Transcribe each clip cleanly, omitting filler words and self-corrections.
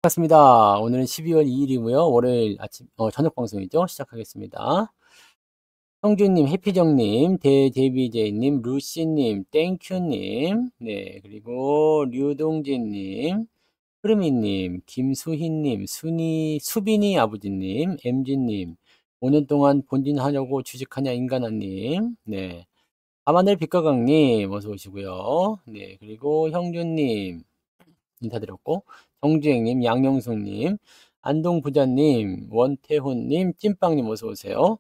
반갑습니다. 오늘은 12월 2일이고요. 월요일 아침 저녁 방송이죠. 시작하겠습니다. 성주님, 해피정님, 대제비제이님, 루시님, 땡큐님, 네, 그리고 류동진님, 흐르미님, 김수희님, 수빈이 아버지님, 엠지님, 5년 동안 본진하려고 주식하냐 인간아님, 네, 밤하늘 빛과강님, 어서 오시고요. 네, 그리고 형준님, 인사드렸고, 정주행님, 양영숙님, 안동부자님, 원태훈님, 찐빵님 어서오세요.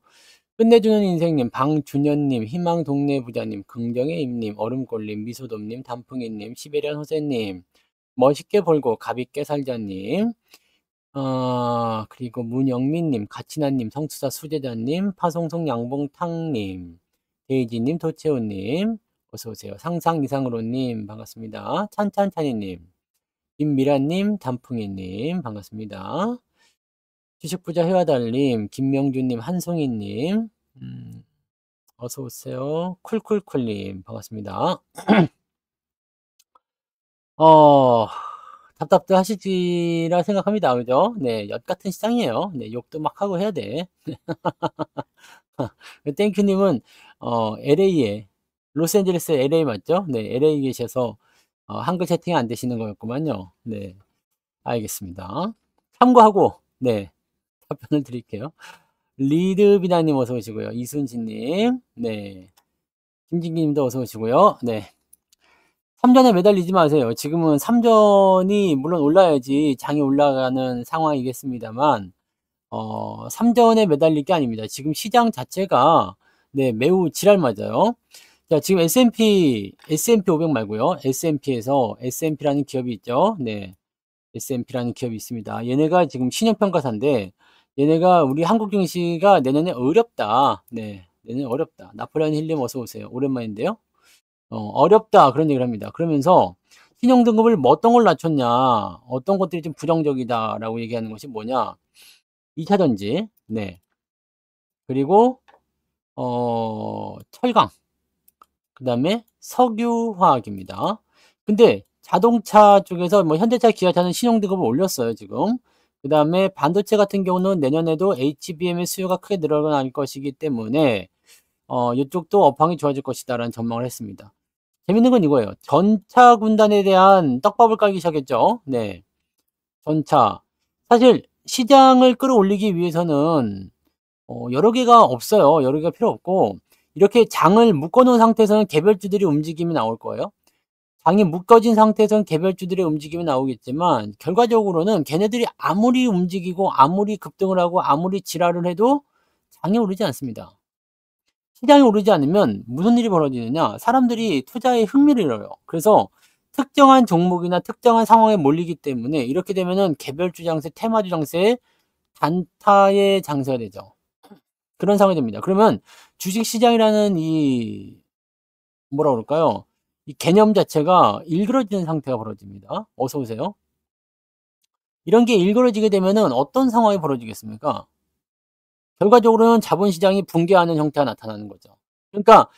끝내주는 인생님, 방준현님, 희망동네부자님, 긍정의임님, 얼음골님, 미소돔님, 단풍이님, 시베리안 호세님, 멋있게 벌고 가볍게 살자님, 그리고 문영민님, 가치나님, 성투사 수제자님, 파송송 양봉탕님, 데이지님, 도채호님, 어서오세요. 상상 이상으로님, 반갑습니다. 찬찬찬이님, 김미라님, 단풍이님, 반갑습니다. 주식부자 해와달님, 김명준님, 한송이님, 어서오세요. 쿨쿨쿨님, 반갑습니다. 어, 답답들 하시리라 생각합니다. 그죠? 네, 엿 같은 시장이에요. 네, 욕도 막 하고 해야 돼. 땡큐님은, LA에, 로스앤젤레스 LA 맞죠? 네, LA 계셔서, 한글 채팅이 안 되시는 거였구만요. 네, 알겠습니다. 참고하고, 네, 답변을 드릴게요. 리드비나님 어서 오시고요. 이순진님, 네. 김진기님도 어서 오시고요. 네. 3전에 매달리지 마세요. 지금은 3전이 물론 올라야지 장이 올라가는 상황이겠습니다만, 3전에 매달릴 게 아닙니다. 지금 시장 자체가, 네, 매우 지랄 맞아요. 자, 지금 S&P 500 말고요. S&P에서 S&P라는 기업이 있죠. 네. S&P라는 기업이 있습니다. 얘네가 지금 신용평가사인데, 얘네가 우리 한국 증시가 내년에 어렵다. 네. 내년에 어렵다. 나폴레옹 힐님 어서 오세요. 오랜만인데요. 어렵다. 그런 얘기를 합니다. 그러면서 신용등급을 뭐 어떤 걸 낮췄냐. 어떤 것들이 좀 부정적이다라고 얘기하는 것이 뭐냐. 2차전지. 네. 그리고, 철강. 그 다음에 석유화학입니다. 근데 자동차 쪽에서 뭐 현대차, 기아차는 신용등급을 올렸어요, 지금. 그 다음에 반도체 같은 경우는 내년에도 HBM의 수요가 크게 늘어날 것이기 때문에, 이쪽도 업황이 좋아질 것이다라는 전망을 했습니다. 재밌는 건 이거예요. 전차 군단에 대한 떡밥을 깔기 시작했죠. 네. 전차. 사실 시장을 끌어올리기 위해서는 여러 개가 없어요. 여러 개가 필요 없고 이렇게 장을 묶어 놓은 상태에서는 개별주들이 움직임이 나올 거예요. 장이 묶어진 상태에서는 개별주들의 움직임이 나오겠지만 결과적으로는 걔네들이 아무리 움직이고 아무리 급등을 하고 아무리 지랄을 해도 장이 오르지 않습니다. 시장이 오르지 않으면 무슨 일이 벌어지느냐? 사람들이 투자에 흥미를 잃어요. 그래서 특정한 종목이나 특정한 상황에 몰리기 때문에 이렇게 되면은 개별주 장세, 테마주 장세, 단타의 장세가 되죠. 그런 상황이 됩니다. 그러면 주식시장이라는 이 뭐라 그럴까요? 이 개념 자체가 일그러지는 상태가 벌어집니다. 어서 오세요. 이런 게 일그러지게 되면은 어떤 상황이 벌어지겠습니까? 결과적으로는 자본시장이 붕괴하는 형태가 나타나는 거죠. 그러니까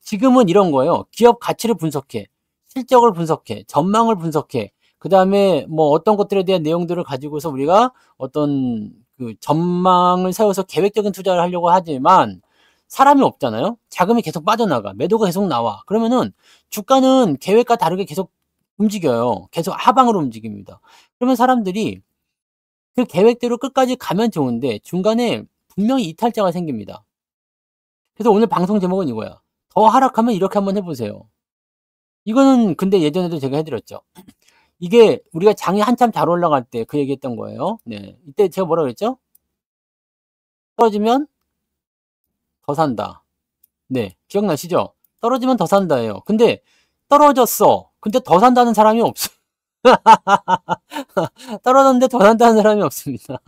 지금은 이런 거예요. 기업 가치를 분석해, 실적을 분석해, 전망을 분석해. 그다음에 뭐 어떤 것들에 대한 내용들을 가지고서 우리가 어떤 그 전망을 세워서 계획적인 투자를 하려고 하지만 사람이 없잖아요. 자금이 계속 빠져나가, 매도가 계속 나와. 그러면은 주가는 계획과 다르게 계속 움직여요. 계속 하방으로 움직입니다. 그러면 사람들이 그 계획대로 끝까지 가면 좋은데 중간에 분명히 이탈자가 생깁니다. 그래서 오늘 방송 제목은 이거야. 더 하락하면 이렇게 한번 해보세요. 이거는 근데 예전에도 제가 해드렸죠. 이게 우리가 장이 한참 잘 올라갈 때 그 얘기했던 거예요. 네, 이때 제가 뭐라 그랬죠? 떨어지면 더 산다. 네, 기억나시죠? 떨어지면 더 산다예요. 근데 떨어졌어. 근데 더 산다는 사람이 없어. 떨어졌는데 더 산다는 사람이 없습니다.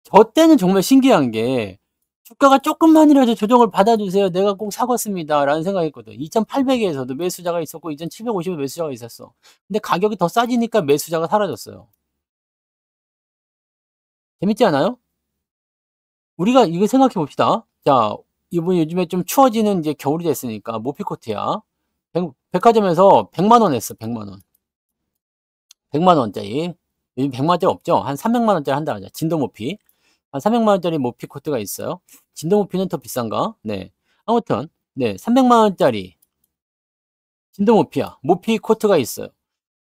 저 때는 정말 신기한 게 주가가 조금만이라도 조정을 받아주세요. 내가 꼭 사겠습니다. 라는 생각했거든. 2800에서도 매수자가 있었고 2750에 매수자가 있었어. 근데 가격이 더 싸지니까 매수자가 사라졌어요. 재밌지 않아요? 우리가 이거 생각해 봅시다. 자, 이번 요즘에 좀 추워지는 이제 겨울이 됐으니까 모피코트야. 백화점에서 100만 원 했어. 100만 원. 100만 원짜리. 요즘 100만 원짜리 없죠? 한 300만 원짜리 한다 하자. 진도 모피. 한 300만 원짜리 모피 코트가 있어요. 진도 모피는 더 비싼가? 네. 아무튼 네, 300만 원짜리 진도 모피야. 모피 코트가 있어요.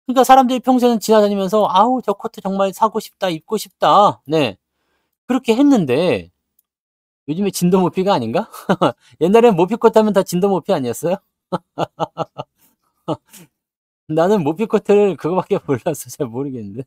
그러니까 사람들이 평소에는 지나다니면서 아우 저 코트 정말 사고 싶다. 입고 싶다. 네. 그렇게 했는데 요즘에 진도 모피가 아닌가? 옛날엔 모피 코트 하면 다 진도 모피 아니었어요? 나는 모피 코트를 그거밖에 몰라서 잘 모르겠는데.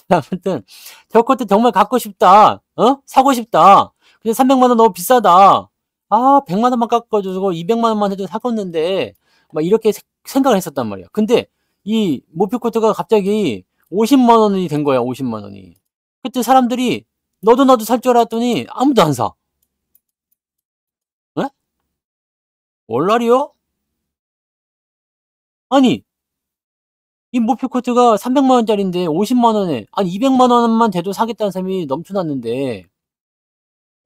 아무튼 저 코트 정말 갖고 싶다. 어? 사고 싶다. 근데 300만 원 너무 비싸다. 아, 100만 원만 깎아주고 200만 원만 해도 사겠는데 막 이렇게 생각을 했었단 말이야. 근데 이 모피 코트가 갑자기 50만 원이 된 거야. 50만 원이. 그때 사람들이 너도 나도 살 줄 알았더니 아무도 안 사. 에? 월날이요? 아니, 이 모피 코트가 300만 원짜리인데 50만 원에 아니 200만 원만 돼도 사겠다는 사람이 넘쳐났는데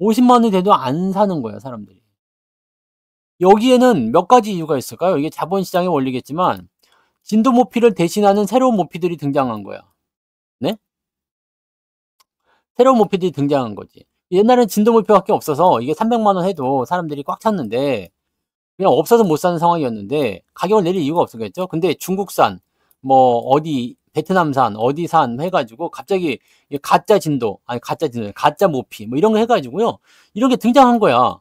50만 원이 돼도 안 사는 거야, 사람들이. 여기에는 몇 가지 이유가 있을까요? 이게 자본시장의 원리겠지만 진도 모피를 대신하는 새로운 모피들이 등장한 거야. 네? 새로운 모피들이 등장한 거지. 옛날엔 진도 모피밖에 없어서 이게 300만 원 해도 사람들이 꽉 찼는데 그냥 없어서 못 사는 상황이었는데 가격을 내릴 이유가 없었겠죠. 근데 중국산, 뭐 어디 베트남산, 어디산 해가지고 갑자기 가짜 진도, 아니 가짜 진도, 가짜 모피 뭐 이런 거 해가지고요. 이런 게 등장한 거야.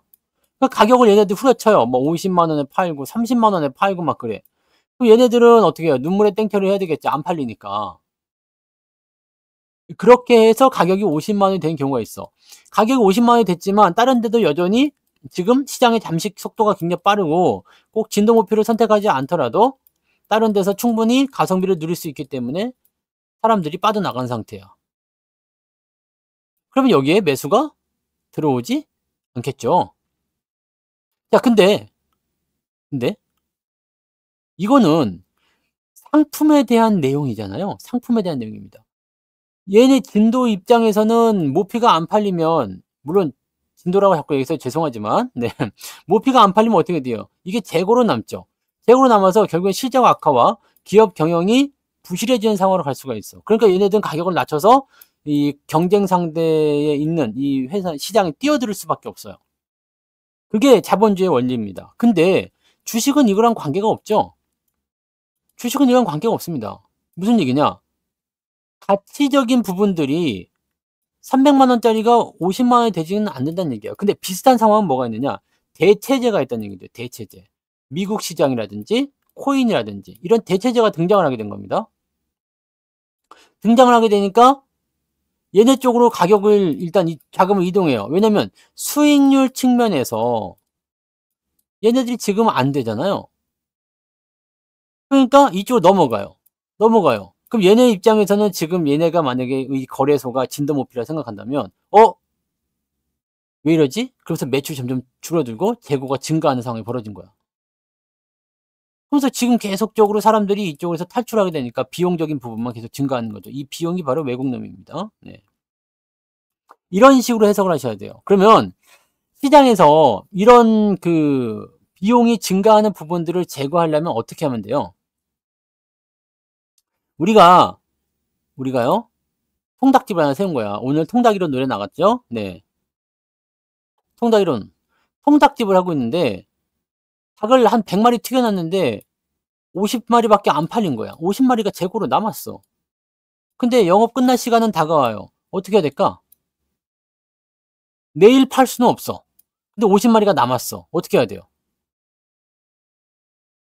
그 가격을 얘네들 후려쳐요. 뭐 50만 원에 팔고 30만 원에 팔고 막 그래. 그럼 얘네들은 어떻게 해요? 눈물의 땡처리 해야 되겠지. 안 팔리니까. 그렇게 해서 가격이 50만 원이 된 경우가 있어. 가격이 50만 원이 됐지만 다른 데도 여전히 지금 시장의 잠식 속도가 굉장히 빠르고 꼭 진도 목표를 선택하지 않더라도 다른 데서 충분히 가성비를 누릴 수 있기 때문에 사람들이 빠져나간 상태야. 그러면 여기에 매수가 들어오지 않겠죠. 자, 근데 이거는 상품에 대한 내용이잖아요. 상품에 대한 내용입니다. 얘네 진도 입장에서는 모피가 안 팔리면 물론 진도라고 자꾸 여기서 죄송하지만 네. 모피가 안 팔리면 어떻게 돼요? 이게 재고로 남죠. 재고로 남아서 결국엔 실적 악화와 기업 경영이 부실해지는 상황으로 갈 수가 있어. 그러니까 얘네들은 가격을 낮춰서 이 경쟁 상대에 있는 이 회사 시장에 뛰어들 수밖에 없어요. 그게 자본주의 원리입니다. 근데 주식은 이거랑 관계가 없죠. 주식은 이거랑 관계가 없습니다. 무슨 얘기냐? 가치적인 부분들이 300만 원짜리가 50만 원이 되지는 않는다는 얘기예요. 근데 비슷한 상황은 뭐가 있느냐? 대체제가 있다는 얘기죠. 대체제. 미국 시장이라든지 코인이라든지 이런 대체제가 등장을 하게 된 겁니다. 등장을 하게 되니까 얘네 쪽으로 가격을 일단 자금을 이동해요. 왜냐면 수익률 측면에서 얘네들이 지금 안 되잖아요. 그러니까 이쪽으로 넘어가요. 넘어가요. 그럼 얘네 입장에서는 지금 얘네가 만약에 이 거래소가 진도모피라 생각한다면 왜 이러지? 그러면서 매출이 점점 줄어들고 재고가 증가하는 상황이 벌어진 거야. 그래서 지금 계속적으로 사람들이 이쪽에서 탈출하게 되니까 비용적인 부분만 계속 증가하는 거죠. 이 비용이 바로 외국놈입니다. 네. 이런 식으로 해석을 하셔야 돼요. 그러면 시장에서 이런 그 비용이 증가하는 부분들을 제거하려면 어떻게 하면 돼요? 우리가요? 통닭집을 하나 세운 거야. 오늘 통닭이론 노래 나갔죠? 네. 통닭이론. 통닭집을 하고 있는데 닭을 한 100마리 튀겨놨는데 50마리밖에 안 팔린 거야. 50마리가 재고로 남았어. 근데 영업 끝날 시간은 다가와요. 어떻게 해야 될까? 내일 팔 수는 없어. 근데 50마리가 남았어. 어떻게 해야 돼요?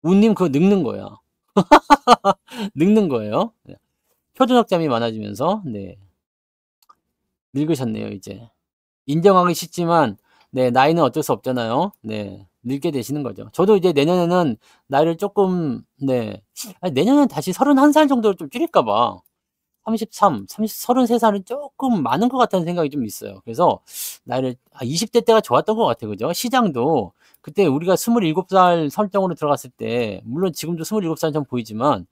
운님 그거 늙는 거야. 늙는 거예요. 네. 초저녁잠이 많아지면서 네. 늙으셨네요, 이제. 인정하기 쉽지만 네, 나이는 어쩔 수 없잖아요. 네. 늙게 되시는 거죠. 저도 이제 내년에는 나이를 조금 네. 아니, 내년엔 다시 31살 정도로 좀 줄일까 봐. 33살은 조금 많은 것 같다는 생각이 좀 있어요. 그래서 나이를 20대 때가 좋았던 것 같아요. 그죠? 시장도 그때 우리가 27살 설정으로 들어갔을 때 물론 지금도 27살처럼 보이지만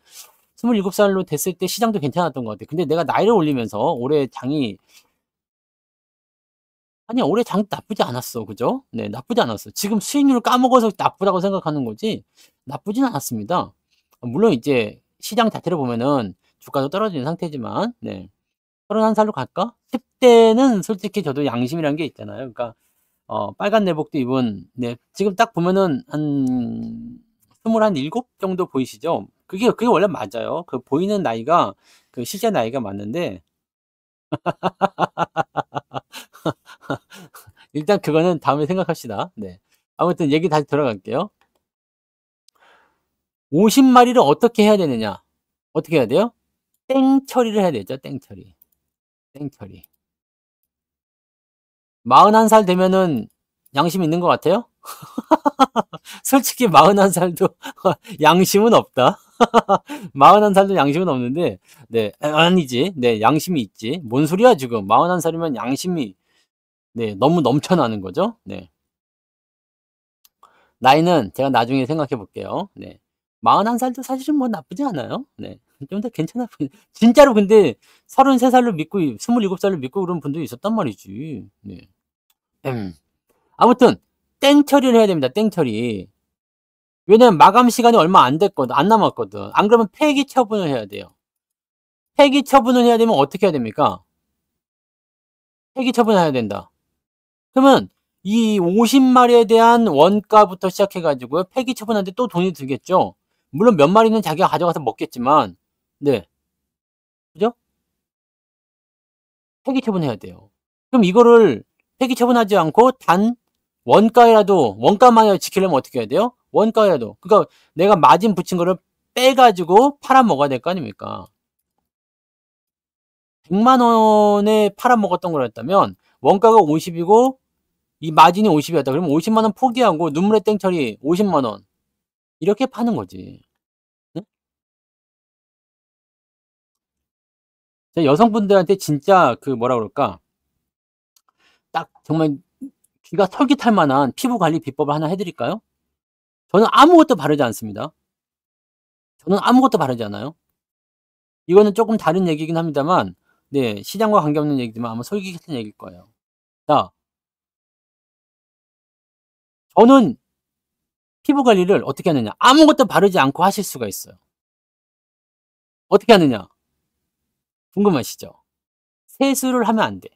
27살로 됐을 때 시장도 괜찮았던 것 같아요. 근데 내가 나이를 올리면서 올해 장이 아니 올해 장 나쁘지 않았어. 그죠? 네 나쁘지 않았어. 지금 수익률을 까먹어서 나쁘다고 생각하는 거지 나쁘진 않았습니다. 물론 이제 시장 자체를 보면은 주가도 떨어지는 상태지만 네. 31 살로 갈까? 10 대는 솔직히 저도 양심이라는 게 있잖아요. 그러니까 빨간 내복도 입은 네 지금 딱 보면은 한 27 정도 보이시죠? 그게 원래 맞아요. 그 보이는 나이가 그 실제 나이가 맞는데 일단 그거는 다음에 생각합시다. 네. 아무튼 얘기 다시 돌아갈게요. 50 마리를 어떻게 해야 되느냐? 어떻게 해야 돼요? 땡 처리를 해야 되죠, 땡 처리. 땡 처리. 41살 되면은 양심 있는 것 같아요? 솔직히 41 살도 양심은 없다. 41 살도 양심은 없는데 네 아니지. 네 양심이 있지. 뭔 소리야 지금. 41 살이면 양심이 네 너무 넘쳐나는 거죠. 네. 나이는 제가 나중에 생각해 볼게요. 네. 41 살도 사실은 뭐 나쁘지 않아요. 네. 좀 더 괜찮아 보이 진짜로 근데 33 살로 믿고 27 살로 믿고 그런 분도 있었단 말이지. 네. 아무튼 땡 처리를 해야 됩니다, 땡 처리. 왜냐면 마감 시간이 얼마 안 됐거든. 안 남았거든. 안 그러면 폐기 처분을 해야 돼요. 폐기 처분을 해야 되면 어떻게 해야 됩니까? 폐기 처분을 해야 된다. 그러면 이 50 마리에 대한 원가부터 시작해 가지고요. 폐기 처분하는데 또 돈이 들겠죠. 물론 몇 마리는 자기가 가져가서 먹겠지만 네. 그죠? 폐기 처분해야 돼요. 그럼 이거를 폐기 처분하지 않고 단 원가라도 원가만이라도 지키려면 어떻게 해야 돼요? 원가라도. 그러니까 내가 마진 붙인 거를 빼 가지고 팔아 먹어야 될 거 아닙니까? 100만 원에 팔아 먹었던 거였다면 원가가 50 이고 이 마진이 50 이었다. 그러면 50만 원 포기하고 눈물의 땡처리 50만 원 이렇게 파는 거지. 응? 제가 여성분들한테 진짜 그 뭐라 그럴까? 딱 정말 귀가 솔깃할 만한 피부 관리 비법을 하나 해 드릴까요? 저는 아무것도 바르지 않습니다. 저는 아무것도 바르지 않아요. 이거는 쪼끔 다른 얘기이긴 합니다만 네 시장과 관계없는 얘기지만 아마 솔깃했던 얘기일 거예요. 자 저는 피부 관리를 어떻게 하느냐. 아무것도 바르지 않고 하실 수가 있어요. 어떻게 하느냐? 궁금하시죠? 세수를 하면 안 돼.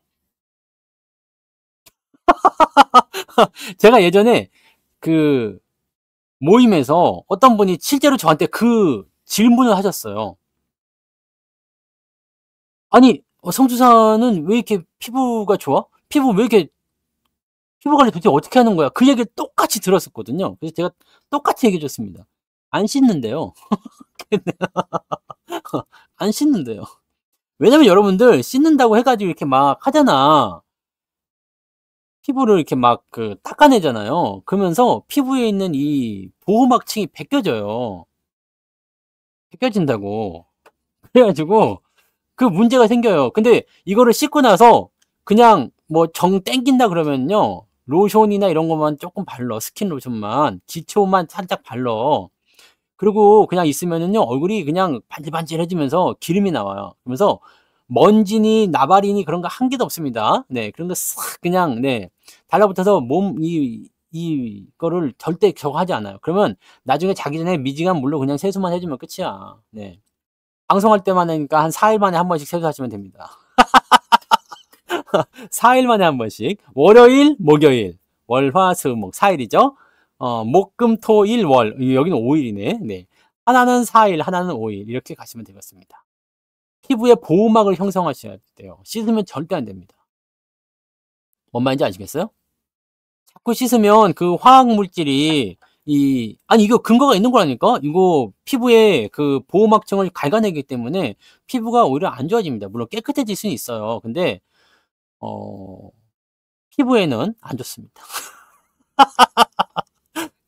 제가 예전에 그 모임에서 어떤 분이 실제로 저한테 그 질문을 하셨어요. "아니 성주사는 왜 이렇게 피부가 좋아? 피부 관리 도대체 어떻게 하는 거야?" 그 얘기를 똑같이 들었었거든요. 그래서 제가 똑같이 얘기해 줬습니다. 안 씻는데요. 안 씻는데요. 왜냐면 여러분들 씻는다고 해 가지고 이렇게 막 하잖아. 피부를 이렇게 막 그 닦아내잖아요. 그러면서 피부에 있는 이 보호막층이 벗겨져요. 벗겨진다고. 그래 가지고 그 문제가 생겨요. 근데 이거를 씻고 나서 그냥 뭐 정 땡긴다 그러면요. 로션이나 이런 것만 쪼끔 발라. 스킨 로션만. 기초만 살짝 발라. 그리고 그냥 있으면은요. 얼굴이 그냥 반질반질해지면서 기름이 나와요. 그러면서 먼지니 나발이니 그런 거 한 개도 없습니다. 네. 그런 거 싹 그냥 네. 달라붙어서 몸 이거를 절대 저거 하지 않아요. 그러면 나중에 자기 전에 미지간 물로 그냥 세수만 해 주면 끝이야. 네. 방송할 때만 하니까 한 4일 만에 한 번씩 세수하시면 됩니다. 4일 만에 한 번씩. 월요일, 목요일. 월, 화, 수, 목 4 일이죠. 목, 금, 토, 일, 월. 여기는 5 일이네. 네. 하나는 4일, 하나는 5일. 이렇게 가시면 되겠습니다. 피부에 보호막을 형성하셔야 돼요. 씻으면 절대 안 됩니다. 뭔 말인지 아시겠어요? 자꾸 씻으면 그 화학 물질이 아니 이거 근거가 있는 거라니까. 이거 피부에 그 보호막층을 갉아내기 때문에 피부가 오히려 안 좋아집니다. 물론 깨끗해질 수는 있어요. 근데 어 피부에는 안 좋습니다.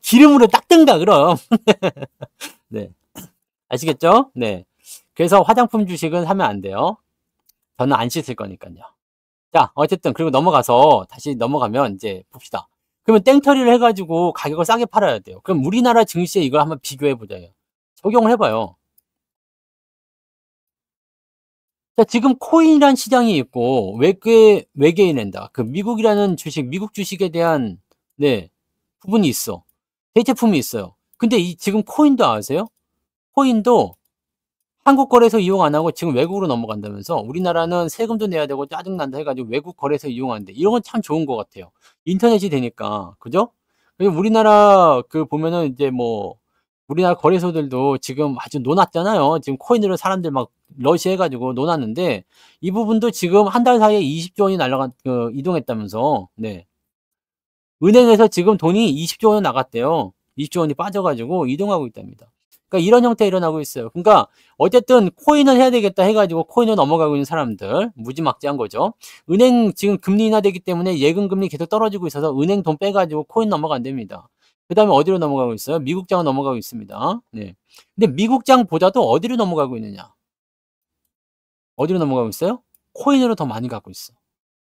기름으로 닦든가 그럼. 네. 아시겠죠? 네. 그래서 화장품 주식은 하면 안 돼요. 저는 안 씻을 거니깐요. 자 어쨌든 그리고 넘어가서 다시 넘어가면 인제 봅시다. 그러면 땡처리를 해 가지고 가격을 싸게 팔아야 돼요. 그럼 우리나라 증시에 이걸 한번 비교해 보자요. 적용을 해 봐요. 자, 지금 코인이란 시장이 있고 외계인낸다. 그 미국이라는 주식, 미국 주식에 대한 네 부분이 있어. 대체품이 있어요. 근데 이 지금 코인도 아세요? 코인도 한국 거래소 이용 안 하고 지금 외국으로 넘어간다면서 우리나라는 세금도 내야 되고 짜증난다 해가지고 외국 거래소 이용하는데 이런 건 참 좋은 것 같아요. 인터넷이 되니까 그죠? 그리고 우리나라 그 보면은 이제 뭐 우리나라 거래소들도 지금 아주 노났잖아요. 지금 코인으로 사람들 막 러시 해가지고 노났는데 이 부분도 지금 한 달 사이에 20조 원이 날라간 이동했다면서 네. 은행에서 지금 돈이 20조 원 나갔대요. 20조 원이 빠져가지고 이동하고 있답니다. 그러니까 이런 형태 일어나고 있어요. 그러니까 어쨌든 코인은 해야 되겠다 해가지고 코인을 넘어가고 있는 사람들 무지막지한 거죠. 은행 지금 금리 인하되기 때문에 예금 금리 계속 떨어지고 있어서 은행 돈 빼가지고 코인 넘어간답니다. 그 다음에 어디로 넘어가고 있어요? 미국장으로 넘어가고 있습니다. 네. 근데 미국장보다도 어디로 넘어가고 있느냐? 어디로 넘어가고 있어요? 코인으로 더 많이 가고 있어.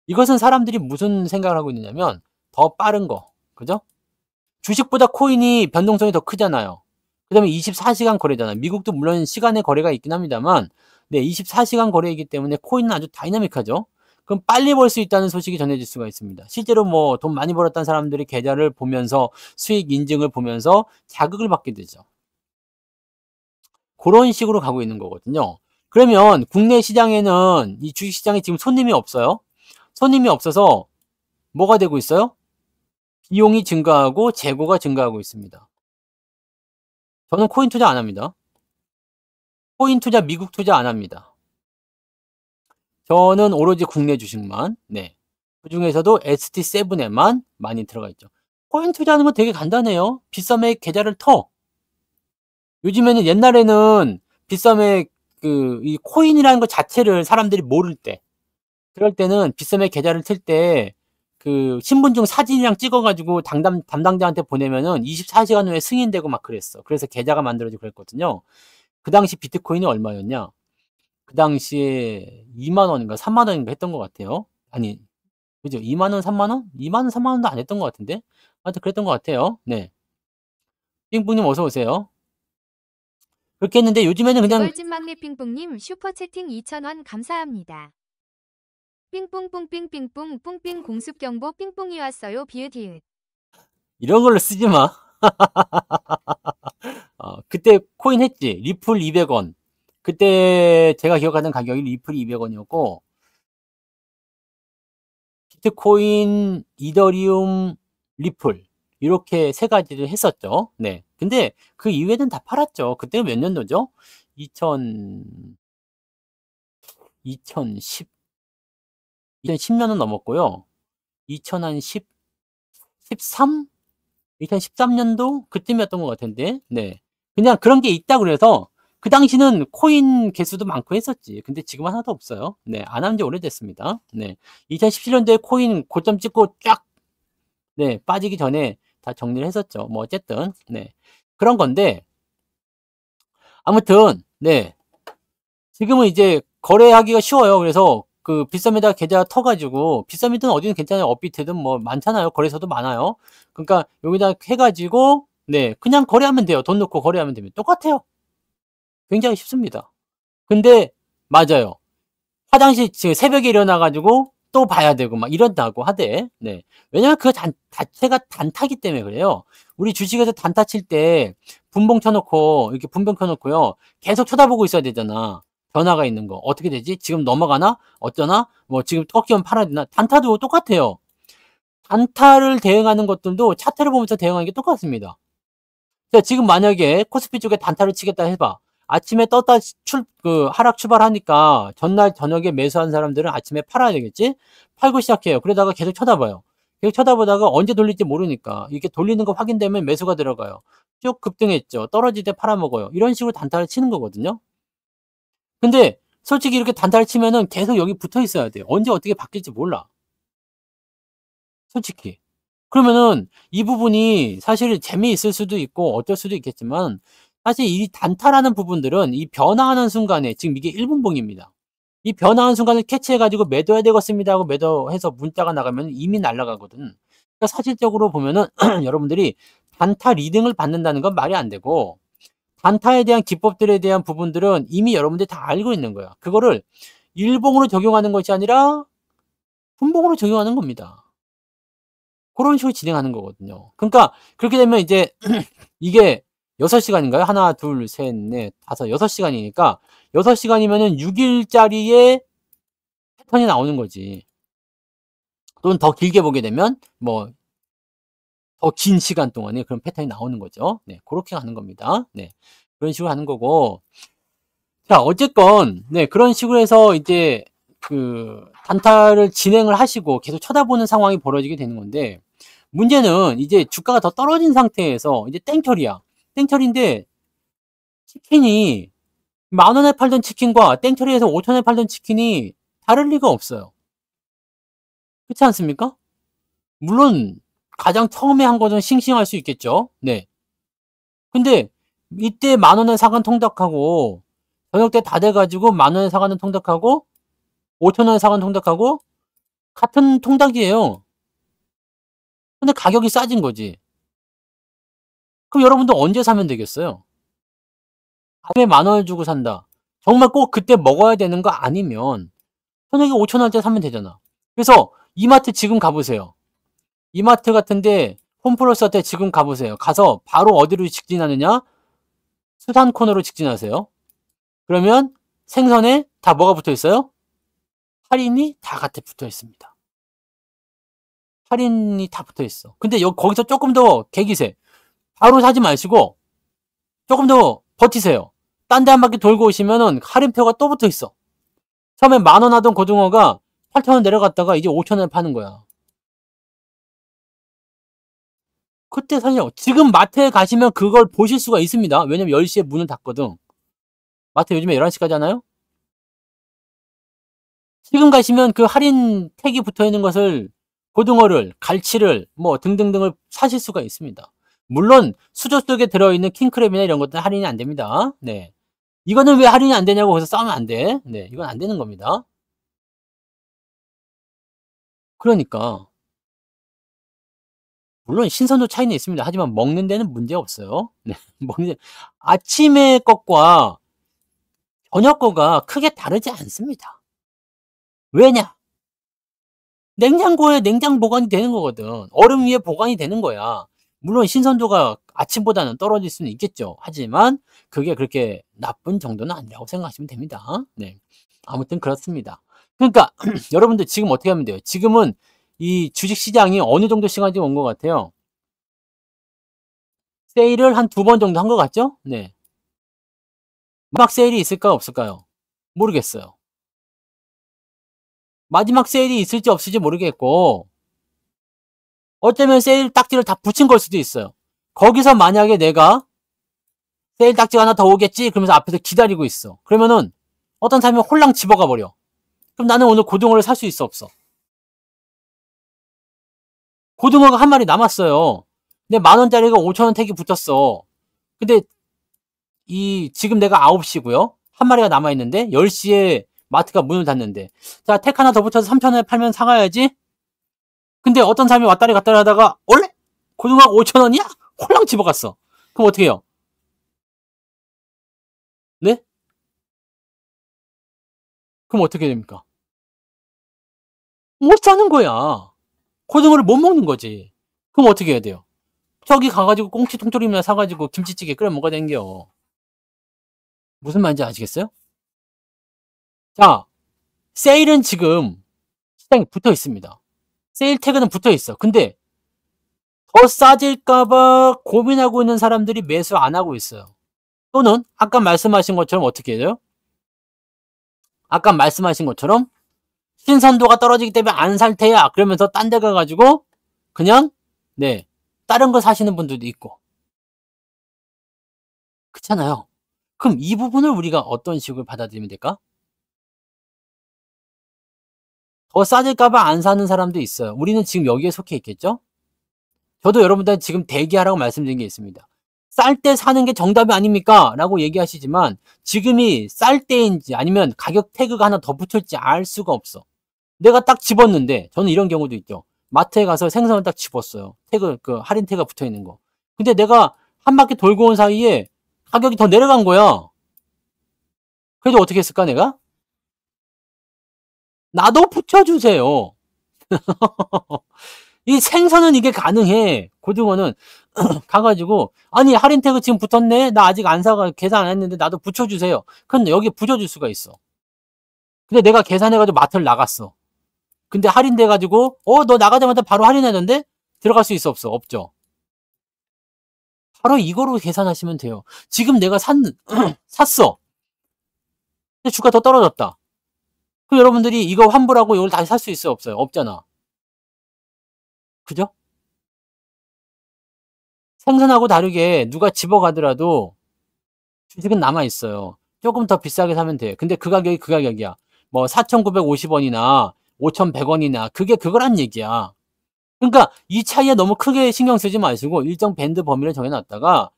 이것은 사람들이 무슨 생각을 하고 있느냐면 더 빠른 거. 그죠? 주식보다 코인이 변동성이 더 크잖아요. 그 다음에 24시간 거래잖아요. 미국도 물론 시간의 거래가 있긴 합니다만, 네, 24시간 거래이기 때문에 코인은 아주 다이나믹하죠. 그럼 빨리 벌 수 있다는 소식이 전해질 수가 있습니다. 실제로 뭐 돈 많이 벌었다는 사람들이 계좌를 보면서 수익 인증을 보면서 자극을 받게 되죠. 그런 식으로 가고 있는 거거든요. 그러면 국내 시장에는 이 주식 시장에 지금 손님이 없어요. 손님이 없어서 뭐가 되고 있어요? 비용이 증가하고 재고가 증가하고 있습니다. 저는 코인 투자 안 합니다. 코인 투자, 미국 투자 안 합니다. 저는 오로지 국내 주식만, 네. 그 중에서도 ST7에만 많이 들어가 있죠. 코인 투자하는 건 되게 간단해요. 비싸면 계좌를 터. 요즘에는 옛날에는 비싸면 이 코인이라는 것 자체를 사람들이 모를 때, 그럴 때는 비싸면 계좌를 틀 때, 신분증 사진이랑 찍어가지고 담당자한테 보내면은 24시간 후에 승인되고 막 그랬어. 그래서 계좌가 만들어지고 그랬거든요. 그 당시 비트코인이 얼마였냐? 그 당시에 2만 원인가 3만 원인가 했던 것 같아요. 아니, 그죠? 2만 원, 3만 원? 2만 원, 3만 원도 안 했던 것 같은데? 하여튼 그랬던 것 같아요. 네. 삥뿡님 어서 오세요. 그렇게 했는데 요즘에는 그냥 재벌집 막내 삥뿡님 슈퍼채팅 2,000원 감사합니다. 삥뿡뿡삥삥뿡 뿡삥 공습경보 삥뿡이 왔어요. 비읍이읍. 이런 걸로 쓰지 마. 그때 코인 했지. 리플 200원. 그때 제가 기억하는 가격이 리플 200원이었고 비트코인, 이더리움, 리플 이렇게 세 가지를 했었죠. 네. 근데 그 이외에는 다 팔았죠. 그때가 몇 년도죠? 2010, 2010년은 넘었고요. 2010, 13? 2013년도 그쯤이었던 것 같은데, 네. 그냥 그런 게 있다 그래서 그 당시는 코인 개수도 많고 했었지. 근데 지금 하나도 없어요. 네. 안 한 지 오래됐습니다. 네. 2017년도에 코인 고점 찍고 쫙, 네. 빠지기 전에 다 정리를 했었죠. 뭐, 어쨌든, 네. 그런 건데, 아무튼, 네. 지금은 이제 거래하기가 쉬워요. 그래서 비썸에다 계좌 터가지고, 비썸이든 어디든 괜찮아요. 업비트든 뭐 많잖아요. 거래소도 많아요. 그러니까 여기다 해가지고, 네. 그냥 거래하면 돼요. 돈 넣고 거래하면 됩니다. 똑같아요. 굉장히 쉽습니다. 근데, 맞아요. 화장실 지금 새벽에 일어나가지고 또 봐야 되고 막 이런다고 하대. 네. 왜냐면 그 자체가 단타기 때문에 그래요. 우리 주식에서 단타 칠 때 분봉 쳐놓고 이렇게 분봉 켜놓고요. 계속 쳐다보고 있어야 되잖아. 변화가 있는 거. 어떻게 되지? 지금 넘어가나? 어쩌나? 뭐 지금 꺾이면 팔아야 되나? 단타도 똑같아요. 단타를 대응하는 것들도 차트를 보면서 대응하는 게 똑같습니다. 자, 지금 만약에 코스피 쪽에 단타를 치겠다 해봐. 아침에 떴다 하락 출발하니까 전날 저녁에 매수한 사람들은 아침에 팔아야 되겠지? 팔고 시작해요. 그러다가 계속 쳐다봐요. 계속 쳐다보다가 언제 돌릴지 모르니까 이렇게 돌리는 거 확인되면 매수가 들어가요. 쭉 급등했죠. 떨어질 때 팔아먹어요. 이런 식으로 단타를 치는 거거든요. 근데 솔직히 이렇게 단타를 치면은 계속 여기 붙어 있어야 돼요. 언제 어떻게 바뀔지 몰라. 솔직히. 그러면은 이 부분이 사실 재미있을 수도 있고 어쩔 수도 있겠지만 사실 이 단타라는 부분들은 이 변화하는 순간에 지금 이게 1분봉입니다. 이 변화하는 순간을 캐치해가지고 매도해야 되겠습니다 하고 매도해서 문자가 나가면 이미 날아가거든. 그러니까 사실적으로 보면은 여러분들이 단타 리딩을 받는다는 건 말이 안 되고 단타에 대한 기법들에 대한 부분들은 이미 여러분들이 다 알고 있는 거야. 그거를 일봉으로 적용하는 것이 아니라 분봉으로 적용하는 겁니다. 그런 식으로 진행하는 거거든요. 그러니까 그렇게 되면 이제 이게 6시간인가요? 하나, 둘, 셋, 넷, 다섯, 6시간이니까 6시간이면은 6일짜리의 패턴이 나오는 거지. 또는 더 길게 보게 되면 뭐 더 긴 시간 동안에 그런 패턴이 나오는 거죠. 네, 그렇게 가는 겁니다. 네, 그런 식으로 하는 거고. 자, 어쨌건 네, 그런 식으로 해서 이제 그 단타를 진행을 하시고 계속 쳐다보는 상황이 벌어지게 되는 건데, 문제는 이제 주가가 더 떨어진 상태에서 이제 땡처리야. 땡처리인데 치킨이 10,000원에 팔던 치킨과 땡처리에서 5,000원에 팔던 치킨이 다를 리가 없어요. 그렇지 않습니까? 물론 가장 처음에 한 거는 싱싱할 수 있겠죠. 네. 근데 이때 10,000원에 사간 통닭하고 저녁 때 다 돼가지고 10,000원에 사가는 통닭하고 5,000원에 사가는 통닭하고 같은 통닭이에요. 근데 가격이 싸진 거지. 그럼 여러분들 언제 사면 되겠어요? 밤에 10,000원을 주고 산다. 정말 꼭 그때 먹어야 되는 거 아니면 저녁에 5,000원짜리 사면 되잖아. 그래서 이마트 지금 가보세요. 이마트 같은데 홈플러스한테 지금 가보세요. 가서 바로 어디로 직진하느냐? 수산 코너로 직진하세요. 그러면 생선에 다 뭐가 붙어 있어요? 할인이 다 같이 붙어 있습니다. 할인이 다 붙어 있어. 근데 거기서 조금 더 개기세. 바로 사지 마시고 조금 더 버티세요. 딴 데 한 바퀴 돌고 오시면은 할인표가 또 붙어 있어. 처음에 10,000원 하던 고등어가 8,000원 내려갔다가 이제 5,000원에 파는 거야. 그때 사세요. 지금 마트에 가시면 그걸 보실 수가 있습니다. 왜냐면 10시에 문을 닫거든. 마트 요즘에 11시까지 하나요? 지금 가시면 그 할인 택이 붙어 있는 것을, 고등어를, 갈치를 뭐 등등등을 사실 수가 있습니다. 물론 수저 속에 들어있는 킹크랩이나 이런 것들은 할인이 안 됩니다. 네. 이거는 왜 할인이 안 되냐고 거기서 싸우면 안 돼. 네. 이건 안 되는 겁니다. 그러니까 물론 신선도 차이는 있습니다. 하지만 먹는 데는 문제 없어요. 네. 먹는 아침에 것과 저녁 거가 크게 다르지 않습니다. 왜냐? 냉장고에 냉장 보관이 되는 거거든. 얼음 위에 보관이 되는 거야. 물론 신선도가 아침보다는 떨어질 수는 있겠죠. 하지만 그게 그렇게 나쁜 정도는 아니라고 생각하시면 됩니다. 네. 아무튼 그렇습니다. 그러니까 여러분들 지금 어떻게 하면 돼요? 지금은 이 주식 시장이 어느 정도 시간이 온 것 같아요. 세일을 한 2번 정도 한 것 같죠? 네. 마지막 세일이 있을까 없을까요? 모르겠어요. 마지막 세일이 있을지 없을지 모르겠고, 어쩌면 세일 딱지를 다 붙인 걸 수도 있어요. 거기서 만약에 내가 세일 딱지가 하나 더 오겠지 그러면서 앞에서 기다리고 있어. 그러면은 어떤 사람이 홀랑 집어가 버려. 그럼 나는 오늘 고등어를 살 수 있어 없어? 고등어가 한 마리 남았어요. 근데 10,000원짜리가 5,000원 택이 붙었어. 근데 지금 내가 9시고요. 한 마리가 남아있는데 10시에 마트가 문을 닫는데, 자, 택 하나 더 붙여서 3,000원에 팔면 사가야지. 근데 어떤 사람이 왔다리 갔다리 하다가 원래 고등어가 5,000원이야? 홀랑 집어갔어. 그럼 어떻게 해요? 네? 그럼 어떻게 됩니까? 못 사는 거야. 고등어를 못 먹는 거지. 그럼 어떻게 해야 돼요? 저기 가가지고 꽁치 통조림이나 사가지고 김치찌개 끓여 먹어야 되는겨. 무슨 말인지 아시겠어요? 자, 세일은 지금 시장에 붙어 있습니다. 세일 태그는 붙어 있어. 근데 더 싸질까봐 고민하고 있는 사람들이 매수 안 하고 있어요. 또는 아까 말씀하신 것처럼 어떻게 해요? 아까 말씀하신 것처럼 신선도가 떨어지기 때문에 안 살 테야. 그러면서 딴 데 가가지고 그냥 네, 다른 거 사시는 분들도 있고. 그렇잖아요. 그럼 이 부분을 우리가 어떤 식으로 받아들이면 될까? 더 싸질까봐 안 사는 사람도 있어요. 우리는 지금 여기에 속해 있겠죠? 저도 여러분들한테 지금 대기하라고 말씀드린 게 있습니다. 쌀 때 사는 게 정답이 아닙니까? 라고 얘기하시지만 지금이 쌀 때인지 아니면 가격 태그가 하나 더 붙을지 알 수가 없어. 내가 딱 집었는데, 저는 이런 경우도 있죠. 마트에 가서 생선을 딱 집었어요. 태그, 그 할인 태그가 붙어 있는 거. 근데 내가 한 바퀴 돌고 온 사이에 가격이 더 내려간 거야. 그래도 어떻게 했을까, 내가? 나도 붙여주세요. 이 생선은 이게 가능해. 고등어는 가가지고 아니 할인 태그 지금 붙었네. 나 아직 안 사가 계산 안 했는데 나도 붙여주세요. 근데 여기 붙여줄 수가 있어. 근데 내가 계산해가지고 마트를 나갔어. 근데 할인돼가지고 너 나가자마자 바로 할인하던데 들어갈 수 있어 없어? 없죠. 바로 이거로 계산하시면 돼요. 지금 내가 샀어. 근데 주가 더 떨어졌다. 그럼 여러분들이 이거 환불하고 이걸 다시 살 수 있어요 없어요? 없잖아. 그죠? 생선하고 다르게 누가 집어가더라도 주식은 남아있어요. 조금 더 비싸게 사면 돼. 근데 그 가격이 그 가격이야. 뭐 4,950원이나 5,100원이나 그게 그거란 얘기야. 그러니까 이 차이에 너무 크게 신경 쓰지 마시고 일정 밴드 범위를 정해놨다가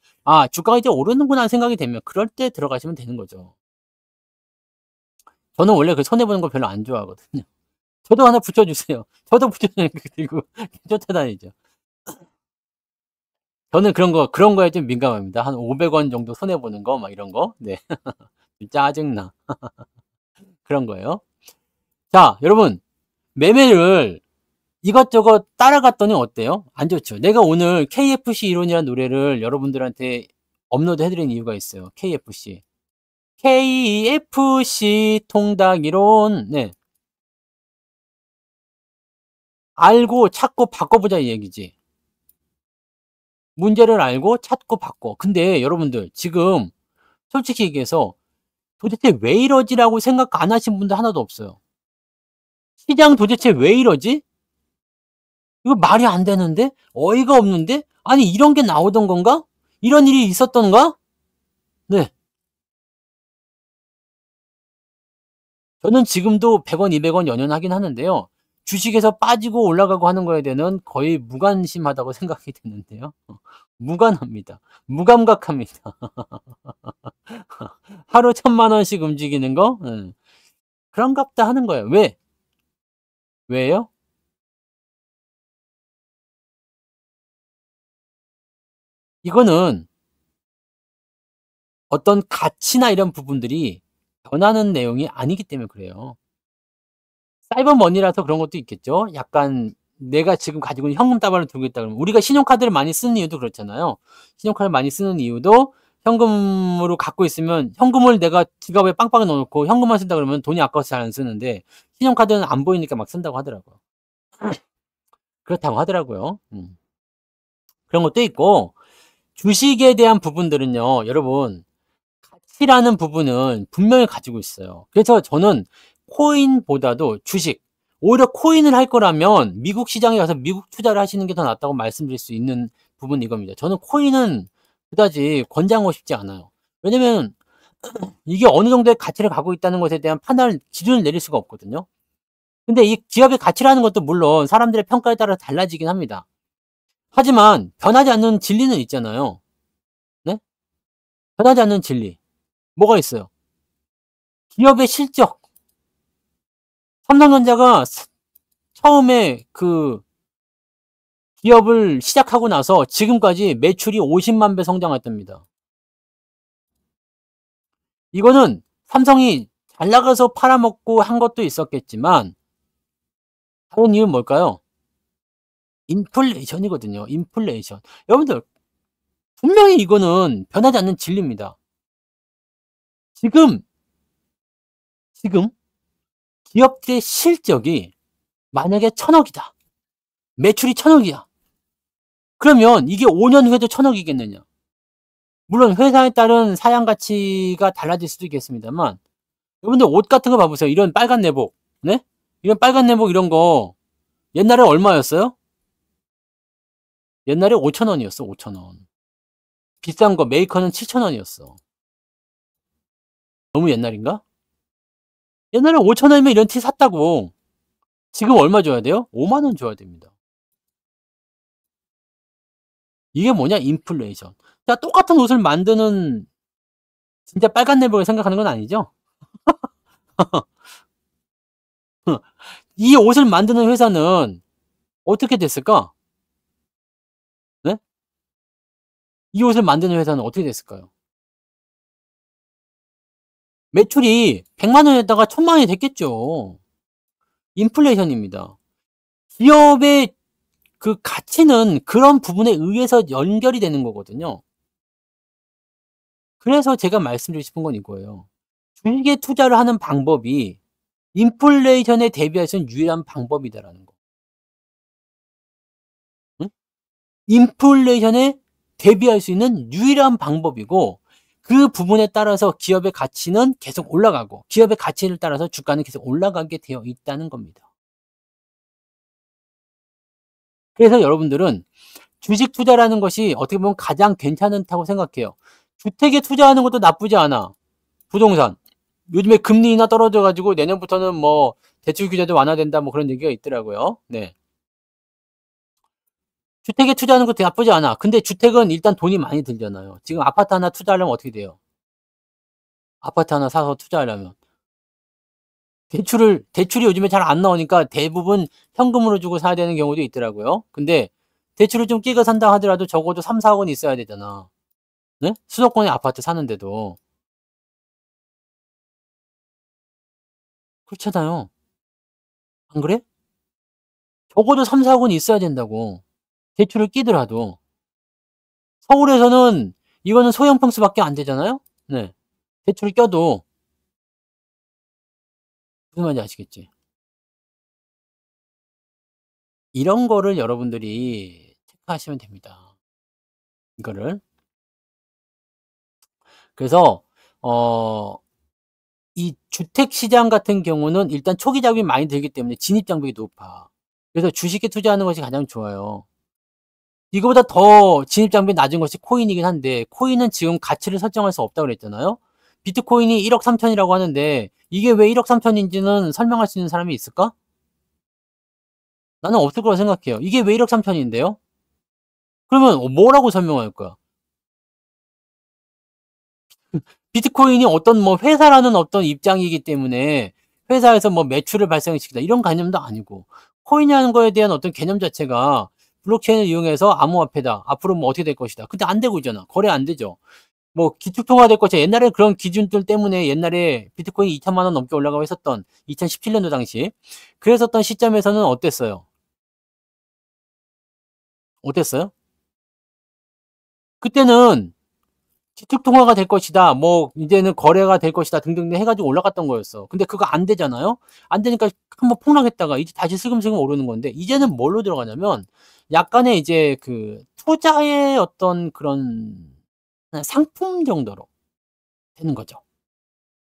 주가가 이제 오르는구나 생각이 되면 그럴 때 들어가시면 되는 거죠. 저는 원래 그 손해보는 거 별로 안 좋아하거든요. 저도 하나 붙여주세요. 저도 붙여주는 거 들고 쫓아다니죠. 저는 그런 거에 좀 민감합니다. 한 500원 정도 손해보는 거, 막 이런 거. 네. 짜증나. 그런 거예요. 자, 여러분. 매매를 이것저것 따라갔더니 어때요? 안 좋죠. 내가 오늘 KFC 이론이라는 노래를 여러분들한테 업로드 해드린 이유가 있어요. KFC. KFC 통닭 이론. 네. 알고 찾고 바꿔보자 이 얘기지. 문제를 알고 찾고 바꿔. 근데 여러분들 지금 솔직히 얘기해서 도대체 왜 이러지라고 생각 안 하신 분들 하나도 없어요. 시장 도대체 왜 이러지? 이거 말이 안 되는데? 어이가 없는데? 아니 이런 게 나오던 건가? 이런 일이 있었던가? 네. 저는 지금도 100원, 200원 연연하긴 하는데요. 주식에서 빠지고 올라가고 하는 거에 대해서는 거의 무관심하다고 생각이 드는데요. 무관합니다. 무감각합니다. 하루 1,000만 원씩 움직이는 거? 그런갑다 하는 거예요. 왜? 왜요? 이거는 어떤 가치나 이런 부분들이 변하는 내용이 아니기 때문에 그래요. 사이버 머니라서 그런 것도 있겠죠. 약간 내가 지금 가지고 있는 현금 다발을 들고 있다 그러면 우리가 신용카드를 많이 쓰는 이유도 그렇잖아요. 신용카드를 많이 쓰는 이유도 현금으로 갖고 있으면 현금을 내가 지갑에 빵빵 넣어놓고 현금만 쓴다 그러면 돈이 아까워서 잘 안 쓰는데 신용카드는 안 보이니까 막 쓴다고 하더라고요. 그렇다고 하더라고요. 그런 것도 있고 주식에 대한 부분들은요. 여러분 가치라는 부분은 분명히 가지고 있어요. 그래서 저는 코인보다도 주식, 오히려 코인을 할 거라면 미국 시장에 가서 미국 투자를 하시는 게 더 낫다고 말씀드릴 수 있는 부분이 이겁니다. 저는 코인은 그다지 권장하고 싶지 않아요. 왜냐면 이게 어느 정도의 가치를 갖고 있다는 것에 대한 판단을 기준을 내릴 수가 없거든요. 근데 이 기업의 가치라는 것도 물론 사람들의 평가에 따라 달라지긴 합니다. 하지만 변하지 않는 진리는 있잖아요. 네? 변하지 않는 진리. 뭐가 있어요? 기업의 실적. 삼성전자가 처음에 그 기업을 시작하고 나서 지금까지 매출이 50만 배 성장했답니다. 이거는 삼성이 잘 나가서 팔아먹고 한 것도 있었겠지만 다른 이유는 뭘까요? 인플레이션이거든요. 인플레이션. 여러분들 분명히 이거는 변하지 않는 진리입니다. 지금 기업들의 실적이 만약에 1,000억이다. 매출이 1,000억이야. 그러면 이게 5년 후에도 1,000억이겠느냐? 물론 회사에 따른 사양 가치가 달라질 수도 있겠습니다만 여러분들 옷 같은 거 봐보세요. 이런 빨간 내복, 네? 이런 빨간 내복 이런 거 옛날에 얼마였어요? 옛날에 5,000원이었어. 5,000원. 비싼 거 메이커는 7,000원이었어. 너무 옛날인가? 옛날에 5,000원이면 이런 티 샀다고. 지금 얼마 줘야 돼요? 5만 원 줘야 됩니다. 이게 뭐냐? 인플레이션. 자, 똑같은 옷을 만드는 진짜 빨간 내복을 생각하는 건 아니죠? 이 옷을 만드는 회사는 어떻게 됐을까? 네? 이 옷을 만드는 회사는 어떻게 됐을까요? 매출이 100만 원에다가 1,000만 원이 됐겠죠. 인플레이션입니다. 기업의 그 가치는 그런 부분에 의해서 연결이 되는 거거든요. 그래서 제가 말씀드리고 싶은 건 이거예요. 주식에 투자를 하는 방법이 인플레이션에 대비할 수 있는 유일한 방법이다라는 거. 응? 인플레이션에 대비할 수 있는 유일한 방법이고 그 부분에 따라서 기업의 가치는 계속 올라가고 기업의 가치를 따라서 주가는 계속 올라가게 되어 있다는 겁니다. 그래서 여러분들은 주식 투자라는 것이 어떻게 보면 가장 괜찮다고 생각해요. 주택에 투자하는 것도 나쁘지 않아. 부동산. 요즘에 금리 인하 떨어져 가지고 내년부터는 뭐 대출 규제도 완화된다 뭐 그런 얘기가 있더라고요. 네. 주택에 투자하는 것도 나쁘지 않아. 근데 주택은 일단 돈이 많이 들잖아요. 지금 아파트 하나 투자하려면 어떻게 돼요? 아파트 하나 사서 투자하려면. 대출이 요즘에 잘 안 나오니까 대부분 현금으로 주고 사야 되는 경우도 있더라고요. 근데 대출을 좀 끼고 산다 하더라도 적어도 3-4억 원 있어야 되잖아. 네? 수도권에 아파트 사는데도. 그렇잖아요. 안 그래? 적어도 3-4억 원 있어야 된다고. 대출을 끼더라도. 서울에서는 이거는 소형 평수밖에 안 되잖아요. 네. 대출을 껴도 무슨 말인지 아시겠지? 이런 거를 여러분들이 체크하시면 됩니다. 이거를. 그래서 어 이 주택 시장 같은 경우는 일단 초기 자금이 많이 들기 때문에 진입 장벽이 높아. 그래서 주식에 투자하는 것이 가장 좋아요. 이거보다 더 진입 장벽이 낮은 것이 코인이긴 한데 코인은 지금 가치를 설정할 수 없다고 그랬잖아요. 비트코인이 1억 3천이라고 하는데 이게 왜 1억 3천인지는 설명할 수 있는 사람이 있을까? 나는 없을 거라고 생각해요. 이게 왜 1억 3천인데요? 그러면 뭐라고 설명할 거야? 비트코인이 어떤 뭐 회사라는 어떤 입장이기 때문에 회사에서 뭐 매출을 발생시키다 이런 개념도 아니고 코인이라는 거에 대한 어떤 개념 자체가 블록체인을 이용해서 암호화폐다. 앞으로 뭐 어떻게 될 것이다. 근데 안 되고 있잖아. 거래 안 되죠. 뭐 기축통화 될 것이야. 옛날에 그런 기준들 때문에 옛날에 비트코인이 2천만 원 넘게 올라가고 했었던 2017년도 당시 그랬었던 시점에서는 어땠어요? 어땠어요? 그때는 기축 통화가 될 것이다. 뭐 이제는 거래가 될 것이다. 등등 해가지고 올라갔던 거였어. 근데 그거 안 되잖아요. 안 되니까 한번 폭락했다가 이제 다시 슬금슬금 오르는 건데 이제는 뭘로 들어가냐면 약간의 이제 그 투자의 어떤 그런 상품 정도로 되는 거죠.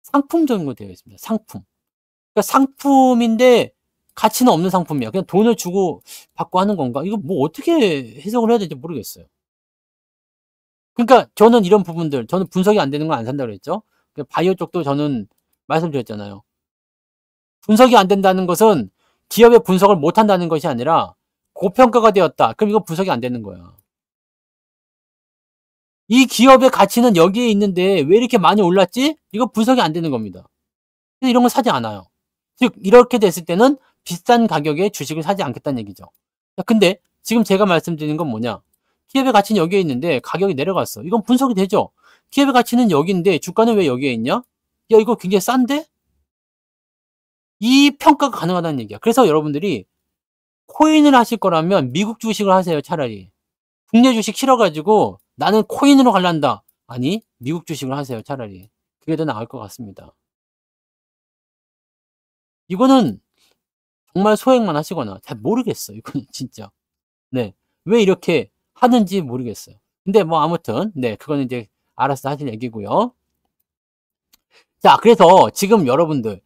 상품 정도 되어 있습니다. 상품. 그러니까 상품인데 가치는 없는 상품이야. 그냥 돈을 주고 받고 하는 건가? 이거 뭐 어떻게 해석을 해야 될지 모르겠어요. 그러니까 저는 이런 부분들 저는 분석이 안 되는 건 안 산다고 그랬죠. 그 바이오 쪽도 저는 말씀드렸잖아요. 분석이 안 된다는 것은 기업의 분석을 못 한다는 것이 아니라 고평가가 되었다. 그럼 이거 분석이 안 되는 거야. 이 기업의 가치는 여기에 있는데 왜 이렇게 많이 올랐지? 이거 분석이 안 되는 겁니다. 그래서 이런 걸 사지 않아요. 즉 이렇게 됐을 때는 비싼 가격에 주식을 사지 않겠다는 얘기죠. 근데 지금 제가 말씀드리는 건 뭐냐? 기업의 가치는 여기에 있는데 가격이 내려갔어. 이건 분석이 되죠. 기업의 가치는 여기인데 주가는 왜 여기에 있냐? 야 이거 굉장히 싼데? 이 평가가 가능하다는 얘기야. 그래서 여러분들이 코인을 하실 거라면 미국 주식을 하세요, 차라리. 국내 주식 싫어가지고 나는 코인으로 갈란다. 아니, 미국 주식을 하세요, 차라리. 그게 더 나을 것 같습니다. 이거는 정말 소액만 하시거나 잘 모르겠어. 이거는 진짜. 네. 왜 이렇게 하는지 모르겠어요. 근데 뭐 아무튼 네, 그거는 이제 알아서 하실 얘기고요. 자, 그래서 지금 여러분들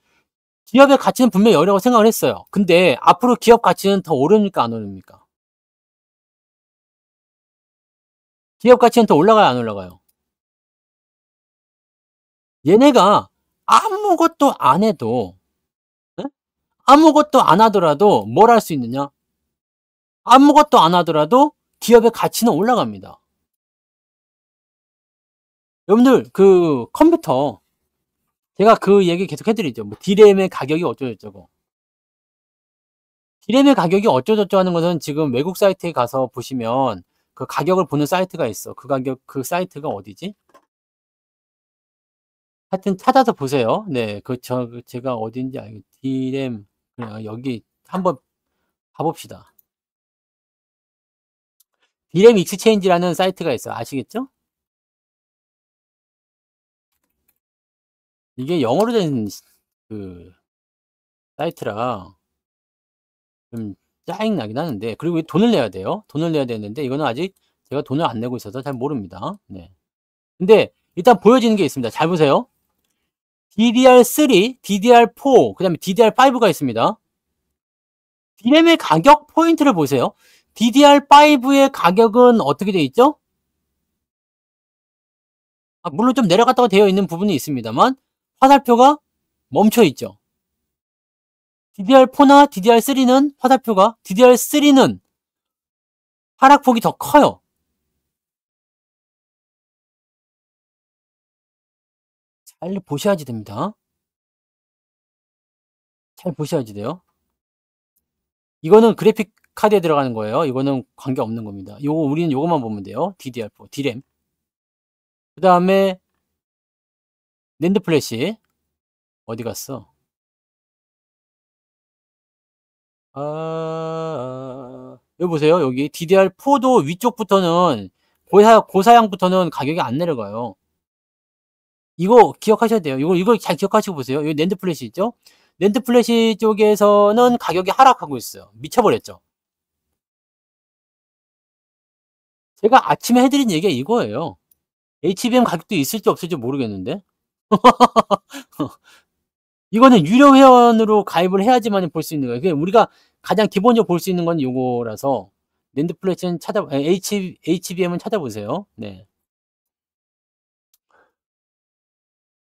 기업의 가치는 분명히 여기라고 생각을 했어요. 근데 앞으로 기업 가치는 더 오릅니까 안 오릅니까? 기업 가치는 더 올라가요 안 올라가요? 얘네가 아무것도 안 해도 네? 아무것도 안 하더라도 뭘 할 수 있느냐? 아무것도 안 하더라도 기업의 가치는 올라갑니다. 여러분들 그 컴퓨터 제가 그 얘기 계속 해드리죠. 뭐 D램의 가격이 어쩌고저쩌고. D램의 가격이 어쩌고저쩌고 하는 것은 지금 외국 사이트에 가서 보시면 그 가격을 보는 사이트가 있어. 그 사이트가 어디지? 하여튼 찾아서 보세요. 네, 제가 어딘지 알고 D램 그래요. 여기 한번 가봅시다. 디램 익스체인지라는 사이트가 있어요. 아시겠죠? 이게 영어로 된 그 사이트라 좀 짜증나긴 하는데, 그리고 돈을 내야 돼요. 돈을 내야 되는데 이거는 아직 제가 돈을 안 내고 있어서 잘 모릅니다. 네. 근데 일단 보여지는 게 있습니다. 잘 보세요. DDR3, DDR4, 그 다음에 DDR5가 있습니다. 디램의 가격 포인트를 보세요. DDR5의 가격은 어떻게 되어 있죠? 물론 좀 내려갔다가 되어 있는 부분이 있습니다만 화살표가 멈춰 있죠. DDR4나 DDR3는 화살표가, DDR3는 하락폭이 더 커요. 잘 보셔야지 됩니다. 잘 보셔야지 돼요. 이거는 그래픽 카드에 들어가는 거예요. 이거는 관계없는 겁니다. 우리는 요것만 보면 돼요. DDR4, D램. 그 다음에 낸드 플래시 어디 갔어? 여기 보세요. 여기 DDR4도 위쪽부터는 고사양부터는 가격이 안 내려가요. 이거 기억하셔야 돼요. 이거 잘 기억하시고 보세요. 여기 낸드 플래시 있죠? 낸드 플래시 쪽에서는 가격이 하락하고 있어요. 미쳐버렸죠. 제가 아침에 해드린 얘기가 이거예요. HBM 가격도 있을지 없을지 모르겠는데 이거는 유료 회원으로 가입을 해야지만 볼 수 있는 거예요. 그냥 우리가 가장 기본적으로 볼 수 있는 건 이거라서 낸드 플래시는 HBM은 찾아보세요. 네.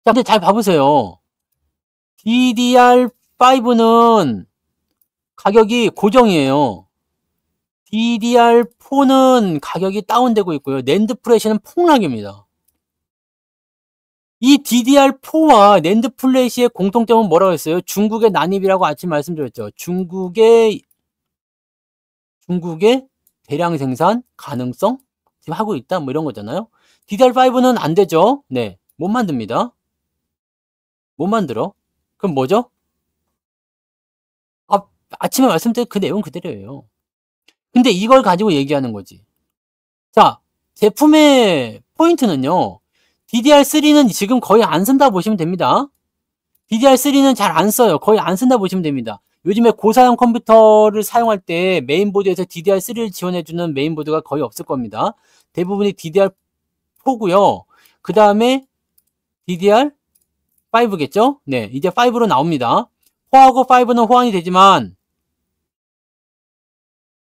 자, 근데 잘 봐보세요. DDR5는 가격이 고정이에요. DDR4는 가격이 다운되고 있고요. 낸드 플래시는 폭락입니다. 이 DDR4와 낸드 플래시의 공통점은 뭐라고 했어요? 중국의 난입이라고 아침 말씀드렸죠. 중국의 대량 생산 가능성 지금 하고 있다 뭐 이런 거잖아요. DDR5는 안 되죠. 네, 못 만듭니다. 못 만들어. 그럼 뭐죠? 아침에 말씀드린 그 내용 그대로예요. 근데 이걸 가지고 얘기하는 거지. 자, 제품의 포인트는요. DDR3는 지금 거의 안 쓴다 보시면 됩니다. DDR3는 잘 안 써요. 거의 안 쓴다 보시면 됩니다. 요즘에 고사양 컴퓨터를 사용할 때 메인보드에서 DDR3를 지원해주는 메인보드가 거의 없을 겁니다. 대부분이 DDR4고요. 그 다음에 DDR5겠죠? 네, 이제 5로 나옵니다. 4하고 5는 호환이 되지만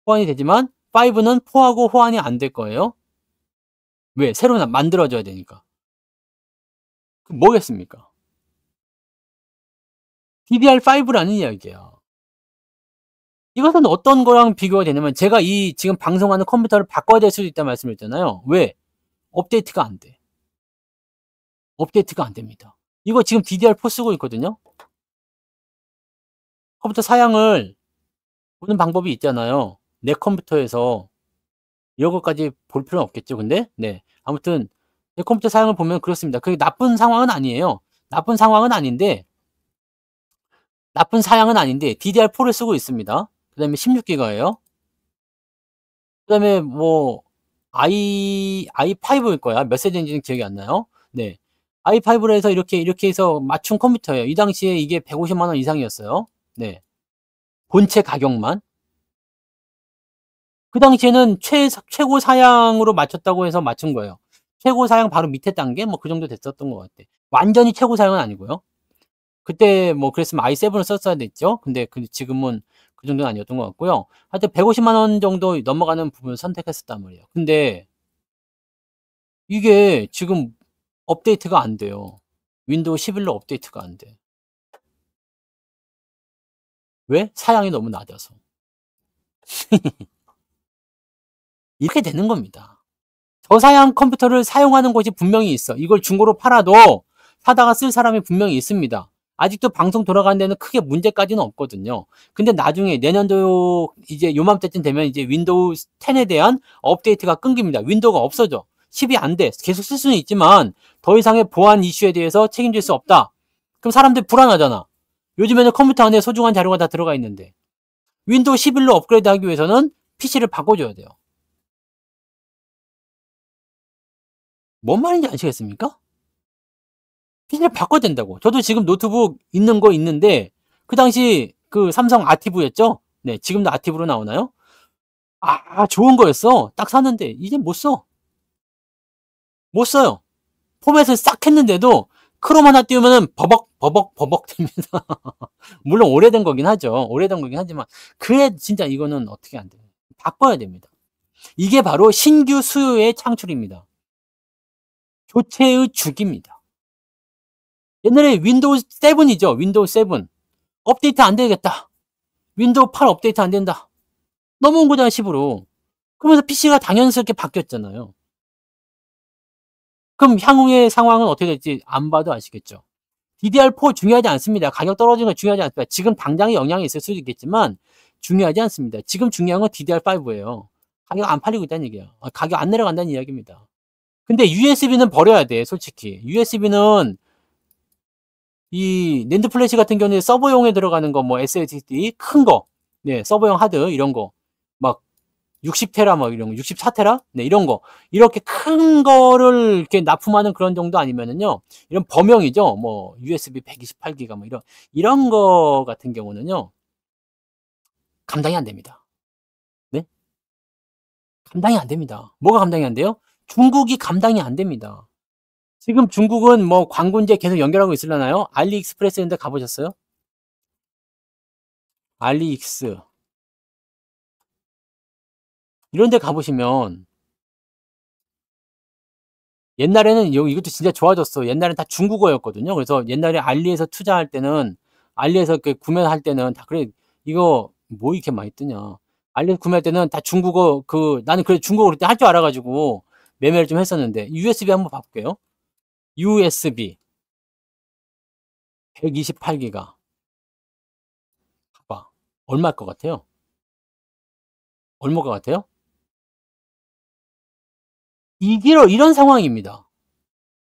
5는 4하고 호환이 안 될 거예요. 왜? 새로 만들어줘야 되니까. 뭐겠습니까? DDR5라는 이야기야. 이것은 어떤 거랑 비교가 되냐면 제가 이 지금 방송하는 컴퓨터를 바꿔야 될 수도 있다 말씀드렸잖아요. 왜? 업데이트가 안 돼. 업데이트가 안 됩니다. 이거 지금 DDR4 쓰고 있거든요. 컴퓨터 사양을 보는 방법이 있잖아요. 내 컴퓨터에서 이런 것까지 볼 필요는 없겠죠. 근데 네, 아무튼 내 컴퓨터 사양을 보면 그렇습니다. 그게 나쁜 상황은 아니에요. 나쁜 사양은 아닌데 DDR4를 쓰고 있습니다. 그 다음에 16기가예요. 그 다음에 뭐 i5일 거야. 몇 세대인지는 기억이 안 나요. 네, i5로 해서 이렇게 해서 맞춘 컴퓨터예요. 이 당시에 이게 150만 원 이상이었어요. 네, 본체 가격만. 그 당시에는 최고 사양으로 맞췄다고 해서 맞춘 거예요. 최고 사양 바로 밑에 단계 뭐 그 정도 됐었던 것 같아. 완전히 최고 사양은 아니고요. 그때 뭐 그랬으면 i7을 썼어야 됐죠. 근데 지금은 그 정도는 아니었던 것 같고요. 하여튼 150만 원 정도 넘어가는 부분을 선택했었단 말이에요. 근데 이게 지금 업데이트가 안 돼요. 윈도우 11로 업데이트가 안 돼. 왜? 사양이 너무 낮아서. 이렇게 되는 겁니다. 저사양 컴퓨터를 사용하는 곳이 분명히 있어. 이걸 중고로 팔아도 사다가 쓸 사람이 분명히 있습니다. 아직도 방송 돌아가는 데는 크게 문제까지는 없거든요. 근데 나중에 내년도 이제 요맘때쯤 되면 이제 윈도우 10에 대한 업데이트가 끊깁니다. 윈도우가 없어져. 10이 안 돼. 계속 쓸 수는 있지만 더 이상의 보안 이슈에 대해서 책임질 수 없다. 그럼 사람들 불안하잖아. 요즘에는 컴퓨터 안에 소중한 자료가 다 들어가 있는데 윈도우 11로 업그레이드 하기 위해서는 PC를 바꿔줘야 돼요. 뭔 말인지 아시겠습니까? PC를 바꿔야 된다고. 저도 지금 노트북 있는 거 있는데 그 당시 그 삼성 아티브였죠? 네, 지금도 아티브로 나오나요? 좋은 거였어. 딱 샀는데 이제 못 써. 못 써요. 포맷을 싹 했는데도 크롬 하나 띄우면은 버벅 됩니다. 물론 오래된 거긴 하죠. 오래된 거긴 하지만 그래 진짜 이거는 어떻게 안 돼요. 바꿔야 됩니다. 이게 바로 신규 수요의 창출입니다. 교체의 주기입니다. 옛날에 윈도우 7이죠. 윈도우 7. 업데이트 안 되겠다. 윈도우 8 업데이트 안 된다. 넘어온 거잖아, 10으로. 그러면서 PC가 당연스럽게 바뀌었잖아요. 그럼 향후의 상황은 어떻게 될지 안 봐도 아시겠죠. DDR4 중요하지 않습니다. 가격 떨어지는 건 중요하지 않습니다. 지금 당장의 영향이 있을 수도 있겠지만 중요하지 않습니다. 지금 중요한 건 DDR5예요. 가격 안 팔리고 있다는 얘기야. 가격 안 내려간다는 이야기입니다. 근데 USB는 버려야 돼, 솔직히. USB는 이 낸드 플래시 같은 경우에 서버용에 들어가는 거, 뭐 SSD 큰 거, 네, 서버용 하드 이런 거, 막 60테라 막 이런 거, 64테라, 네, 이런 거, 이렇게 큰 거를 이렇게 납품하는 그런 정도 아니면은요, 이런 범용이죠, 뭐 USB 128기가 뭐 이런 거 같은 경우는요, 감당이 안 됩니다. 네, 감당이 안 됩니다. 뭐가 감당이 안 돼요? 중국이 감당이 안 됩니다. 지금 중국은 뭐 광군제 계속 연결하고 있으려나요? 알리익스프레스 인데 가보셨어요? 알리익스 이런 데 가보시면 옛날에는 이것도 진짜 좋아졌어. 옛날엔 다 중국어였거든요. 그래서 옛날에 알리에서 투자할 때는 알리에서 이렇게 구매할 때는 다 그래 이거 뭐 이렇게 많이 뜨냐. 알리에서 구매할 때는 다 중국어 나는 그래 중국어 그때 할 줄 알아가지고 매매를 좀 했었는데 USB 한번 봐볼게요. USB 128기가 봐봐. 얼마일 것 같아요? 얼마 것 같아요? 이런 상황입니다.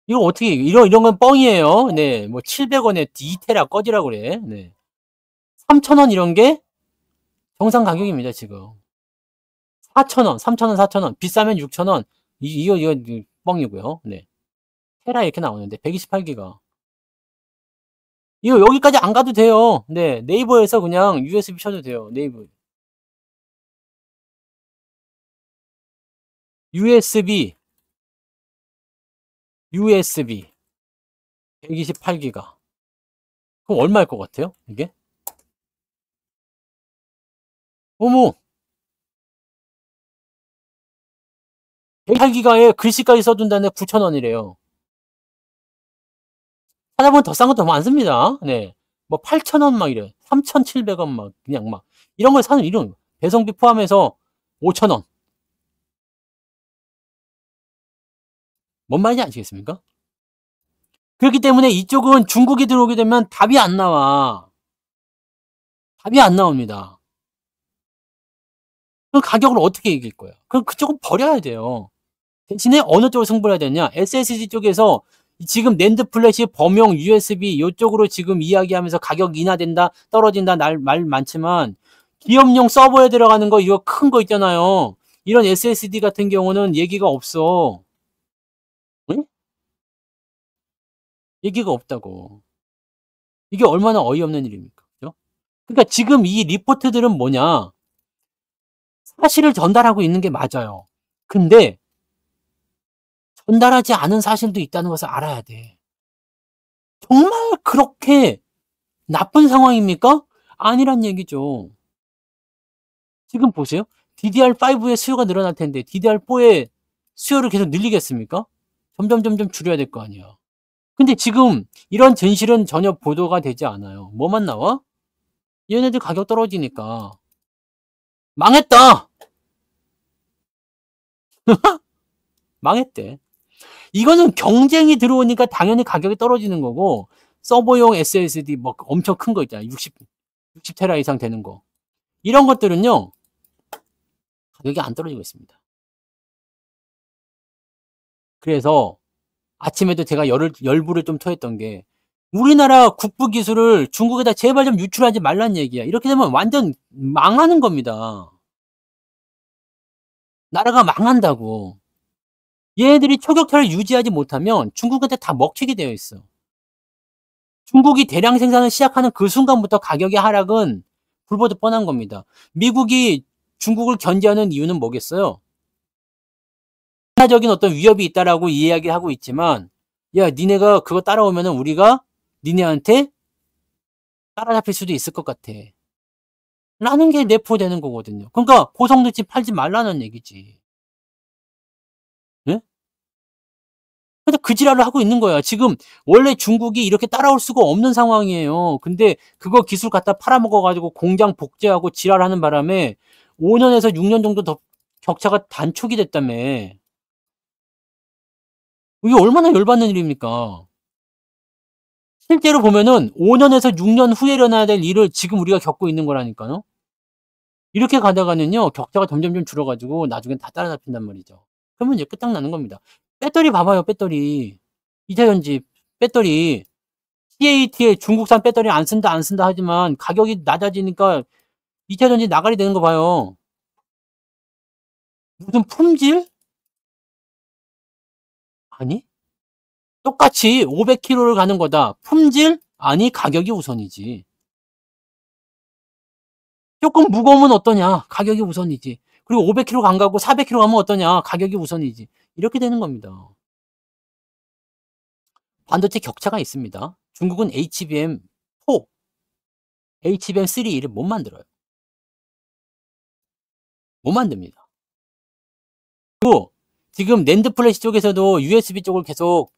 이거 어떻게 이런 건 뻥이에요. 네, 뭐 700원에 2테라 꺼지라고 그래. 네, 3,000원 이런 게 정상 가격입니다 지금. 4,000원, 3,000원, 4,000원, 비싸면 6,000원. 이거 뻥이고요. 네, 테라 이렇게 나오는데 128기가. 이거 여기까지 안 가도 돼요. 네, 네이버에서 그냥 USB 쳐도 돼요. 네이버. USB 128기가. 그럼 얼마일 것 같아요? 이게? 어머, 108기가에 글씨까지 써준다는데 9,000원이래요. 찾아보면 더 싼 것도 많습니다. 네. 뭐 8,000원 막 이래. 3,700원 막 그냥 막 이런 걸 사는 이런 배송비 포함해서 5,000원. 뭔 말인지 아시겠습니까? 그렇기 때문에 이쪽은 중국이 들어오게 되면 답이 안 나와. 답이 안 나옵니다. 그럼 가격을 어떻게 이길 거야? 그럼 그쪽은 버려야 돼요. 대신에 어느 쪽으로 승부를 해야 되냐? SSD 쪽에서 지금 낸드 플래시 범용 USB 이쪽으로 지금 이야기하면서 가격 인하된다, 떨어진다 말 많지만 기업용 서버에 들어가는 거 이거 큰 거 있잖아요. 이런 SSD 같은 경우는 얘기가 없어. 응? 얘기가 없다고. 이게 얼마나 어이없는 일입니까? 그죠? 그러니까 지금 이 리포트들은 뭐냐? 사실을 전달하고 있는 게 맞아요. 근데 전달하지 않은 사실도 있다는 것을 알아야 돼. 정말 그렇게 나쁜 상황입니까? 아니란 얘기죠. 지금 보세요. DDR5의 수요가 늘어날 텐데 DDR4의 수요를 계속 늘리겠습니까? 점점 줄여야 될 거 아니야. 근데 지금 이런 진실은 전혀 보도가 되지 않아요. 뭐만 나와? 얘네들 가격 떨어지니까 망했다. 망했대. 이거는 경쟁이 들어오니까 당연히 가격이 떨어지는 거고 서버용 SSD 뭐 엄청 큰 거 있잖아요. 60테라 이상 되는 거. 이런 것들은요. 가격이 안 떨어지고 있습니다. 그래서 아침에도 제가 열불을 좀 토했던 게 우리나라 국부 기술을 중국에다 제발 좀 유출하지 말란 얘기야. 이렇게 되면 완전 망하는 겁니다. 나라가 망한다고. 얘네들이 초격차를 유지하지 못하면 중국한테 다 먹히게 되어 있어. 중국이 대량 생산을 시작하는 그 순간부터 가격의 하락은 불보듯 뻔한 겁니다. 미국이 중국을 견제하는 이유는 뭐겠어요? 군사적인 어떤 위협이 있다라고 이야기를 하고 있지만, 야, 니네가 그거 따라오면은 우리가 니네한테 따라잡힐 수도 있을 것 같아. 라는 게 내포되는 거거든요. 그러니까 고성능치 팔지 말라는 얘기지. 예? 근데 그 지랄을 하고 있는 거야. 지금 원래 중국이 이렇게 따라올 수가 없는 상황이에요. 근데 그거 기술 갖다 팔아먹어가지고 공장 복제하고 지랄하는 바람에 5년에서 6년 정도 더 격차가 단축이 됐다며. 이게 얼마나 열받는 일입니까? 실제로 보면은 5년에서 6년 후에 일어나야 될 일을 지금 우리가 겪고 있는 거라니까요. 이렇게 가다가는요, 격차가 점점점 줄어가지고 나중엔 다 따라잡힌단 말이죠. 그러면 이제 끝장나는 겁니다. 배터리 봐봐요, 배터리. 이차전지 배터리. CATL 중국산 배터리 안 쓴다, 안 쓴다 하지만 가격이 낮아지니까 2차전지 나가리 되는 거 봐요. 무슨 품질? 아니? 똑같이 500km를 가는 거다. 품질? 아니, 가격이 우선이지. 조금 무거우면 어떠냐? 가격이 우선이지. 그리고 500km 안 가고 400km 가면 어떠냐? 가격이 우선이지. 이렇게 되는 겁니다. 반도체 격차가 있습니다. 중국은 HBM4, HBM3를 못 만들어요. 못 만듭니다. 그리고 지금 낸드 플래시 쪽에서도 USB 쪽을 계속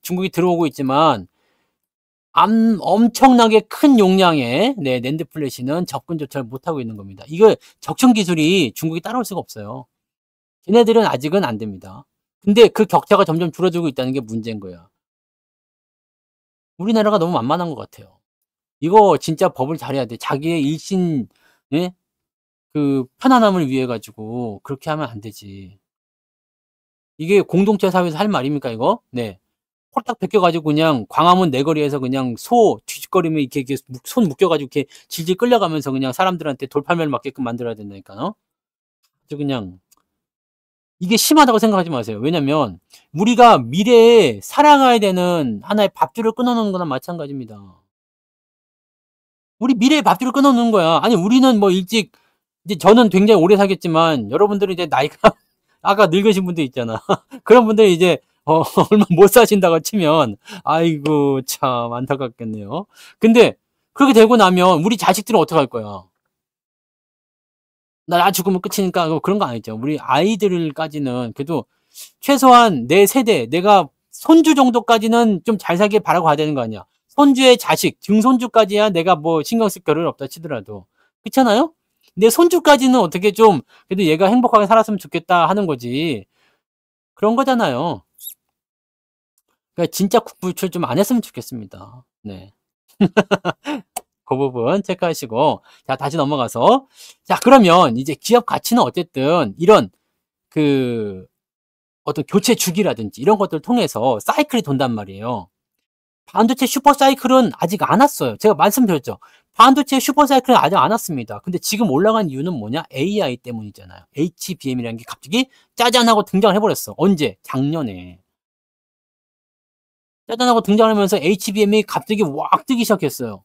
중국이 들어오고 있지만 엄청나게 큰 용량의 낸드 플래시는 접근조차 못하고 있는 겁니다. 이거 적층 기술이 중국이 따라올 수가 없어요. 걔네들은 아직은 안 됩니다. 근데 그 격차가 점점 줄어들고 있다는 게 문제인 거야. 우리나라가 너무 만만한 것 같아요. 이거 진짜 법을 잘해야 돼. 자기의 일신, 예? 그 편안함을 위해 가지고 그렇게 하면 안 되지. 이게 공동체 사회에서 할 말입니까 이거? 네. 홀딱 벗겨 가지고 그냥 광화문 내거리에서 그냥 소 뒤집거리면 이렇게 손 묶여 가지고 이렇게 질질 끌려가면서 그냥 사람들한테 돌팔매를 맞게끔 만들어야 된다니까요. 아주 그냥 이게 심하다고 생각하지 마세요. 왜냐면 우리가 미래에 살아가야 되는 하나의 밥줄을 끊어 놓는 거나 마찬가지입니다. 우리 미래의 밥줄을 끊어 놓는 거야. 아니 우리는 뭐 일찍 이제 저는 굉장히 오래 살겠지만 여러분들은 이제 나이가 아까 늙으신 분들 있잖아. 그런 분들이 이제 얼마 못 사신다고 치면 아이고 참 안타깝겠네요. 근데 그렇게 되고 나면 우리 자식들은 어떡할 거야? 나 죽으면 끝이니까 그런 거 아니죠. 우리 아이들까지는 그래도 최소한 내 세대, 내가 손주 정도까지는 좀 잘 살길 바라고 가야 되는 거 아니야. 손주의 자식, 증손주까지야 내가 뭐 신경 쓸 겨를 없다 치더라도. 그렇잖아요? 내 손주까지는 어떻게 좀 그래도 얘가 행복하게 살았으면 좋겠다 하는 거지. 그런 거잖아요. 그러니까 진짜 국부유출 좀 안 했으면 좋겠습니다. 네. 그 부분 체크하시고 자 다시 넘어가서 자 그러면 이제 기업 가치는 어쨌든 이런 그 어떤 교체 주기라든지 이런 것들을 통해서 사이클이 돈단 말이에요. 반도체 슈퍼 사이클은 아직 안 왔어요. 제가 말씀드렸죠. 반도체 슈퍼 사이클은 아직 안 왔습니다. 근데 지금 올라간 이유는 뭐냐? AI 때문이잖아요. HBM이라는 게 갑자기 짜잔하고 등장을 해버렸어. 언제? 작년에. 짜잔하고 등장하면서 HBM이 갑자기 왁 뜨기 시작했어요.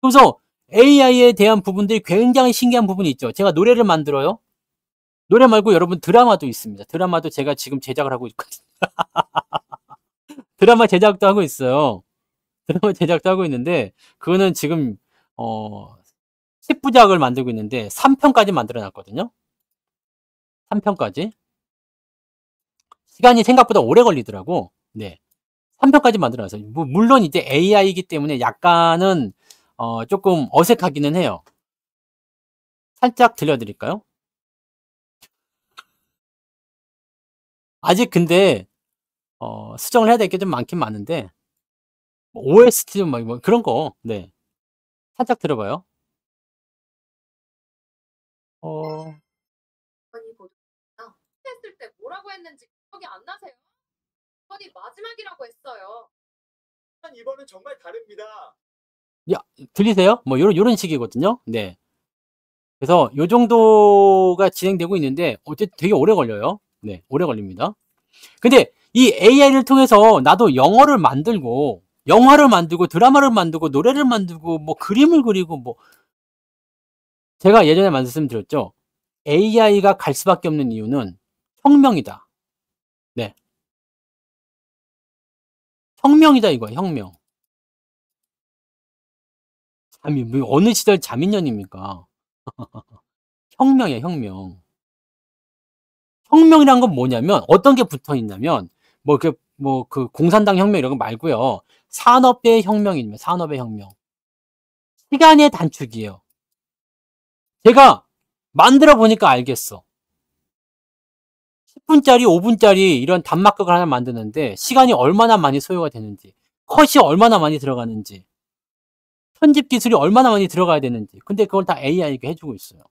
그래서 AI에 대한 부분들이 굉장히 신기한 부분이 있죠. 제가 노래를 만들어요. 노래 말고 여러분 드라마도 있습니다. 드라마도 제가 지금 제작을 하고 있거든요. 드라마 제작도 하고 있어요. 드라마 제작도 하고 있는데 그거는 지금 어 10부작을 만들고 있는데 3편까지 만들어 놨거든요. 3편까지. 시간이 생각보다 오래 걸리더라고. 네. 3편까지 만들어 놨어요. 물론 이제 AI이기 때문에 약간은 조금 어색하기는 해요. 살짝 들려 드릴까요? 아직 근데 수정을 해야 될 게 좀 많긴 많은데 OST 좀 뭐 그런 거. 네. 살짝 들어 봐요. 어 아니 뭐 했을 때 뭐라고 했는지 기억이 안 나세요? 번이 마지막이라고 했어요. 이번은 정말 다릅니다. 야, 들리세요? 뭐 요런 식이거든요. 네. 그래서 요 정도가 진행되고 있는데 어쨌든 되게 오래 걸려요. 네, 오래 걸립니다. 근데 이 AI를 통해서 나도 영화를 만들고 드라마를 만들고 노래를 만들고 뭐 그림을 그리고 뭐 제가 예전에 말씀드렸죠. AI가 갈 수밖에 없는 이유는 혁명이다. 네. 혁명이다 이거야, 혁명. 아니, 뭐 어느 시절 자민련입니까? 혁명이에요, 혁명. 혁명이란 건 뭐냐면 어떤 게 붙어 있냐면 그 공산당 혁명 이런 거 말고요. 산업의 혁명입니다. 산업의 혁명. 시간의 단축이에요. 제가 만들어 보니까 알겠어. 10분짜리, 5분짜리 이런 단막극을 하나 만드는데 시간이 얼마나 많이 소요가 되는지, 컷이 얼마나 많이 들어가는지, 편집 기술이 얼마나 많이 들어가야 되는지. 근데 그걸 다 AI가 해주고 있어요.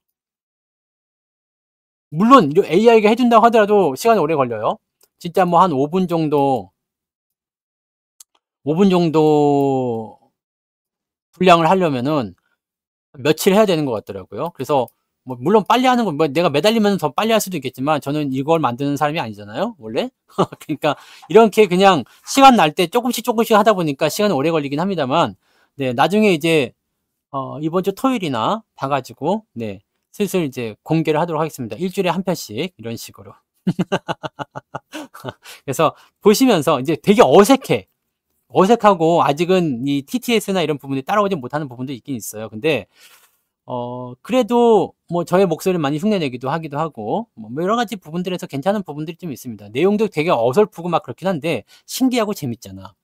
물론 AI가 해준다고 하더라도 시간이 오래 걸려요. 진짜 뭐 한 5분 정도 분량을 하려면은 며칠 해야 되는 것 같더라고요. 그래서 뭐 물론 빨리 하는 건 뭐 내가 매달리면 더 빨리 할 수도 있겠지만 저는 이걸 만드는 사람이 아니잖아요, 원래. 그러니까 이렇게 그냥 시간 날 때 조금씩 하다 보니까 시간이 오래 걸리긴 합니다만, 네, 나중에 이제 이번 주 토요일이나 봐가지고 네, 슬슬 이제 공개를 하도록 하겠습니다. 일주일에 한 편씩 이런 식으로. 그래서 보시면서 이제 되게 어색하고 아직은 이 TTS나 이런 부분이 따라오지 못하는 부분도 있긴 있어요. 근데 그래도 뭐 저의 목소리를 많이 흉내내기도 하기도 하고 뭐 여러 가지 부분들에서 괜찮은 부분들이 좀 있습니다. 내용도 되게 어설프고 막 그렇긴 한데 신기하고 재밌잖아.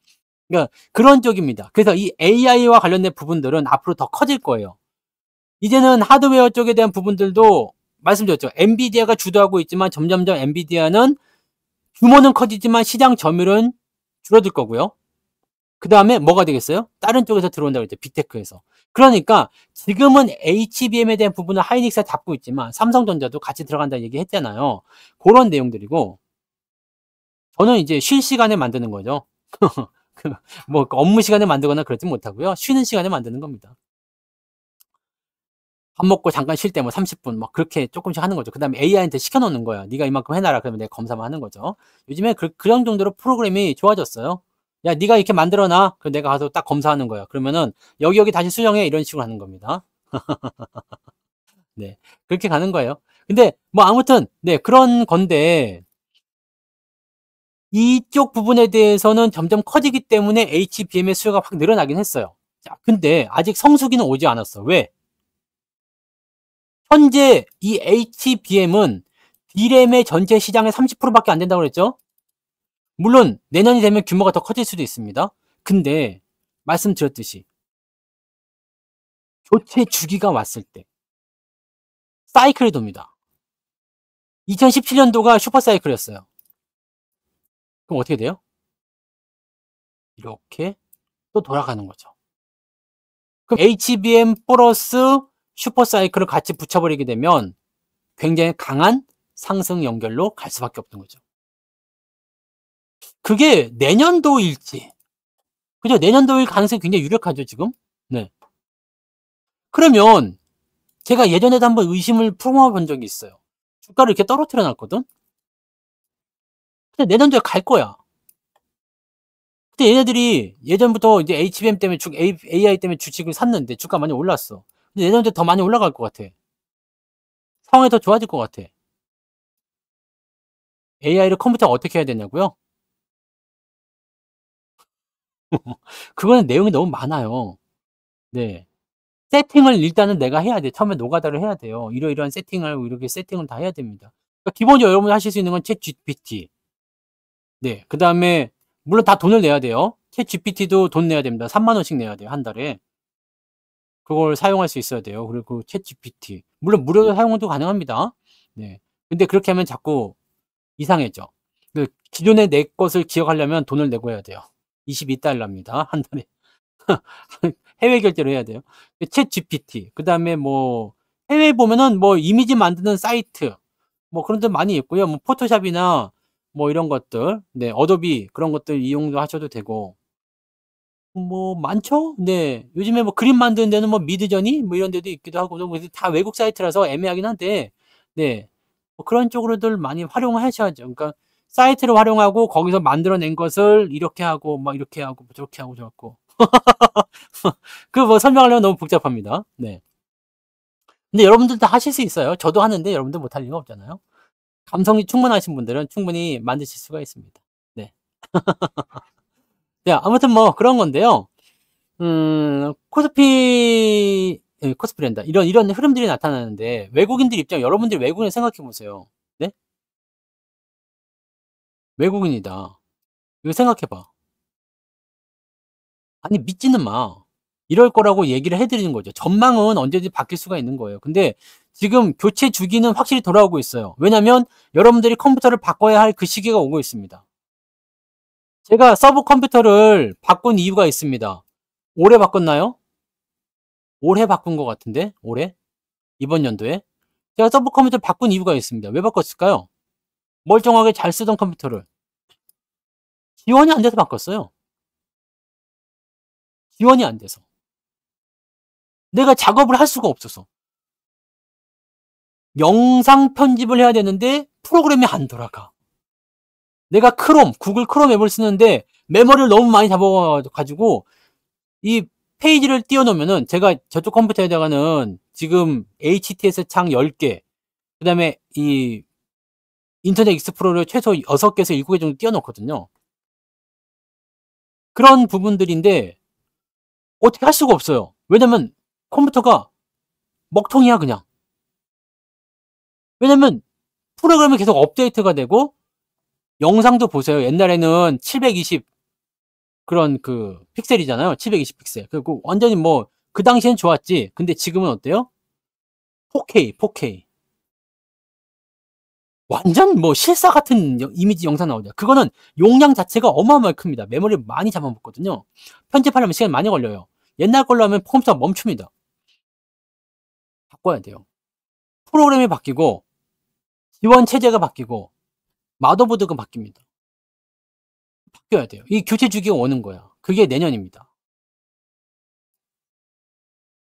그러니까 그런 쪽입니다. 그래서 이 AI와 관련된 부분들은 앞으로 더 커질 거예요. 이제는 하드웨어 쪽에 대한 부분들도 말씀드렸죠. 엔비디아가 주도하고 있지만 점점점 엔비디아는 규모는 커지지만 시장 점유율은 줄어들 거고요. 그 다음에 뭐가 되겠어요? 다른 쪽에서 들어온다고 했죠. 빅테크에서. 그러니까 지금은 HBM에 대한 부분은 하이닉스가 잡고 있지만 삼성전자도 같이 들어간다는 얘기 했잖아요. 그런 내용들이고 저는 이제 쉴 시간에 만드는 거죠. 뭐 업무 시간에 만들거나 그러지 못하고요. 쉬는 시간에 만드는 겁니다. 밥 먹고 잠깐 쉴 때 뭐 30분 막 그렇게 조금씩 하는 거죠. 그 다음에 AI한테 시켜놓는 거야. 네가 이만큼 해놔라. 그러면 내가 검사만 하는 거죠. 요즘에 그런 정도로 프로그램이 좋아졌어요. 야, 네가 이렇게 만들어놔. 그럼 내가 가서 딱 검사하는 거야. 그러면은 여기 다시 수정해. 이런 식으로 하는 겁니다. 네, 그렇게 가는 거예요. 근데 뭐 아무튼 네, 그런 건데 이쪽 부분에 대해서는 점점 커지기 때문에 HBM의 수요가 확 늘어나긴 했어요. 자, 근데 아직 성수기는 오지 않았어. 왜? 현재 이 HBM은 D램의 전체 시장의 30%밖에 안 된다고 그랬죠? 물론 내년이 되면 규모가 더 커질 수도 있습니다. 근데 말씀드렸듯이 교체 주기가 왔을 때 사이클이 돕니다. 2017년도가 슈퍼사이클이었어요. 그럼 어떻게 돼요? 이렇게 또 돌아가는 거죠. 그럼 HBM 플러스 슈퍼사이클을 같이 붙여버리게 되면 굉장히 강한 상승 연결로 갈 수밖에 없는 거죠. 그게 내년도일지, 그죠? 내년도일 가능성이 굉장히 유력하죠, 지금? 네. 그러면 제가 예전에도 한번 의심을 품어 본 적이 있어요. 주가를 이렇게 떨어뜨려 놨거든? 근데 내년도에 갈 거야. 근데 얘네들이 예전부터 이제 HBM 때문에 AI 때문에 주식을 샀는데 주가 많이 올랐어. 근데 내년도에 더 많이 올라갈 것 같아. 상황이 더 좋아질 것 같아. AI를 컴퓨터가 어떻게 해야 되냐고요? 그거는 내용이 너무 많아요. 네. 세팅을 일단은 내가 해야 돼. 처음에 노가다를 해야 돼요. 이러이러한 세팅을, 이렇게 세팅을 다 해야 됩니다. 그러니까 기본적으로 여러분이 하실 수 있는 건 챗 GPT. 네. 그 다음에, 물론 다 돈을 내야 돼요. 챗 GPT도 돈 내야 됩니다. 3만원씩 내야 돼요. 한 달에. 그걸 사용할 수 있어야 돼요. 그리고 챗 GPT. 물론 무료로 사용도 가능합니다. 네. 근데 그렇게 하면 자꾸 이상해져. 그 기존에 내 것을 기억하려면 돈을 내고 해야 돼요. 22달러입니다. 한 달에. 해외 결제를 해야 돼요. 챗 GPT. 그 다음에 뭐, 해외에 보면은 뭐 이미지 만드는 사이트. 뭐 그런 데 많이 있고요. 뭐 포토샵이나 뭐 이런 것들. 네. 어도비 그런 것들 이용도 하셔도 되고. 뭐 많죠? 네. 요즘에 뭐 그림 만드는 데는 뭐 미드저니 뭐 이런 데도 있기도 하고 뭐 다 외국 사이트라서 애매하긴 한데 네. 뭐 그런 쪽으로들 많이 활용하셔야죠. 그러니까 사이트를 활용하고 거기서 만들어낸 것을 이렇게 하고 막 이렇게 하고 뭐 저렇게 하고 저렇고 그 뭐 설명하려면 너무 복잡합니다. 네. 근데 여러분들 다 하실 수 있어요. 저도 하는데 여러분들 못할 리가 없잖아요. 감성이 충분하신 분들은 충분히 만드실 수가 있습니다. 네. 네, 아무튼 뭐 그런 건데요. 코스프레한다. 이런 흐름들이 나타나는데 외국인들 입장, 여러분들이 외국인 생각해 보세요. 네? 외국인이다. 이거 생각해 봐. 아니 믿지는 마. 이럴 거라고 얘기를 해드리는 거죠. 전망은 언제든지 바뀔 수가 있는 거예요. 근데 지금 교체 주기는 확실히 돌아오고 있어요. 왜냐면 여러분들이 컴퓨터를 바꿔야 할 그 시기가 오고 있습니다. 제가 서브 컴퓨터를 바꾼 이유가 있습니다. 올해 바꿨나요? 올해 바꾼 것 같은데? 올해? 이번 연도에? 제가 서브 컴퓨터를 바꾼 이유가 있습니다. 왜 바꿨을까요? 멀쩡하게 잘 쓰던 컴퓨터를 지원이 안 돼서 바꿨어요. 지원이 안 돼서. 내가 작업을 할 수가 없어서. 영상 편집을 해야 되는데 프로그램이 안 돌아가. 내가 구글 크롬 앱을 쓰는데 메모리를 너무 많이 잡아가지고 이 페이지를 띄워놓으면은 제가 저쪽 컴퓨터에다가는 지금 HTS 창 10개, 그 다음에 이 인터넷 익스플로러를 최소 6개에서 7개 정도 띄워놓거든요. 그런 부분들인데 어떻게 할 수가 없어요. 왜냐면 컴퓨터가 먹통이야 그냥. 왜냐면 프로그램이 계속 업데이트가 되고 영상도 보세요. 옛날에는 720 그런 그 픽셀이잖아요. 720 픽셀. 그리고 완전히 뭐 그 당시엔 좋았지. 근데 지금은 어때요? 4K. 완전 뭐 실사 같은 이미지 영상 나오죠. 그거는 용량 자체가 어마어마하게 큽니다. 메모리를 많이 잡아먹거든요. 편집하려면 시간이 많이 걸려요. 옛날 걸로 하면 컴퓨터가 멈춥니다. 바꿔야 돼요. 프로그램이 바뀌고 지원 체제가 바뀌고 마더보드가 바뀝니다. 바뀌어야 돼요. 이 교체 주기가 오는 거야. 그게 내년입니다.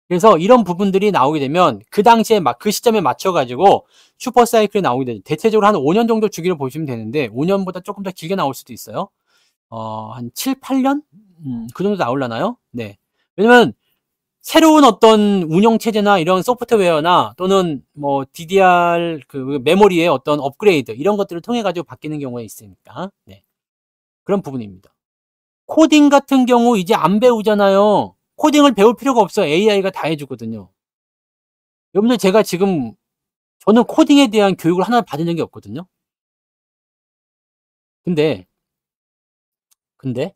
그래서 이런 부분들이 나오게 되면 그 당시에 그 시점에 맞춰가지고 슈퍼 사이클이 나오게 되죠. 대체적으로 한 5년 정도 주기를 보시면 되는데 5년보다 조금 더 길게 나올 수도 있어요. 한 7, 8년? 그 정도 나올라나요? 네. 왜냐면 새로운 어떤 운영 체제나 이런 소프트웨어나 또는 뭐 DDR 그 메모리의 어떤 업그레이드 이런 것들을 통해 가지고 바뀌는 경우가 있으니까. 네. 그런 부분입니다. 코딩 같은 경우 이제 안 배우잖아요. 코딩을 배울 필요가 없어요. AI가 다 해주거든요. 여러분들 제가 지금 저는 코딩에 대한 교육을 하나 받은 적이 없거든요. 근데 근데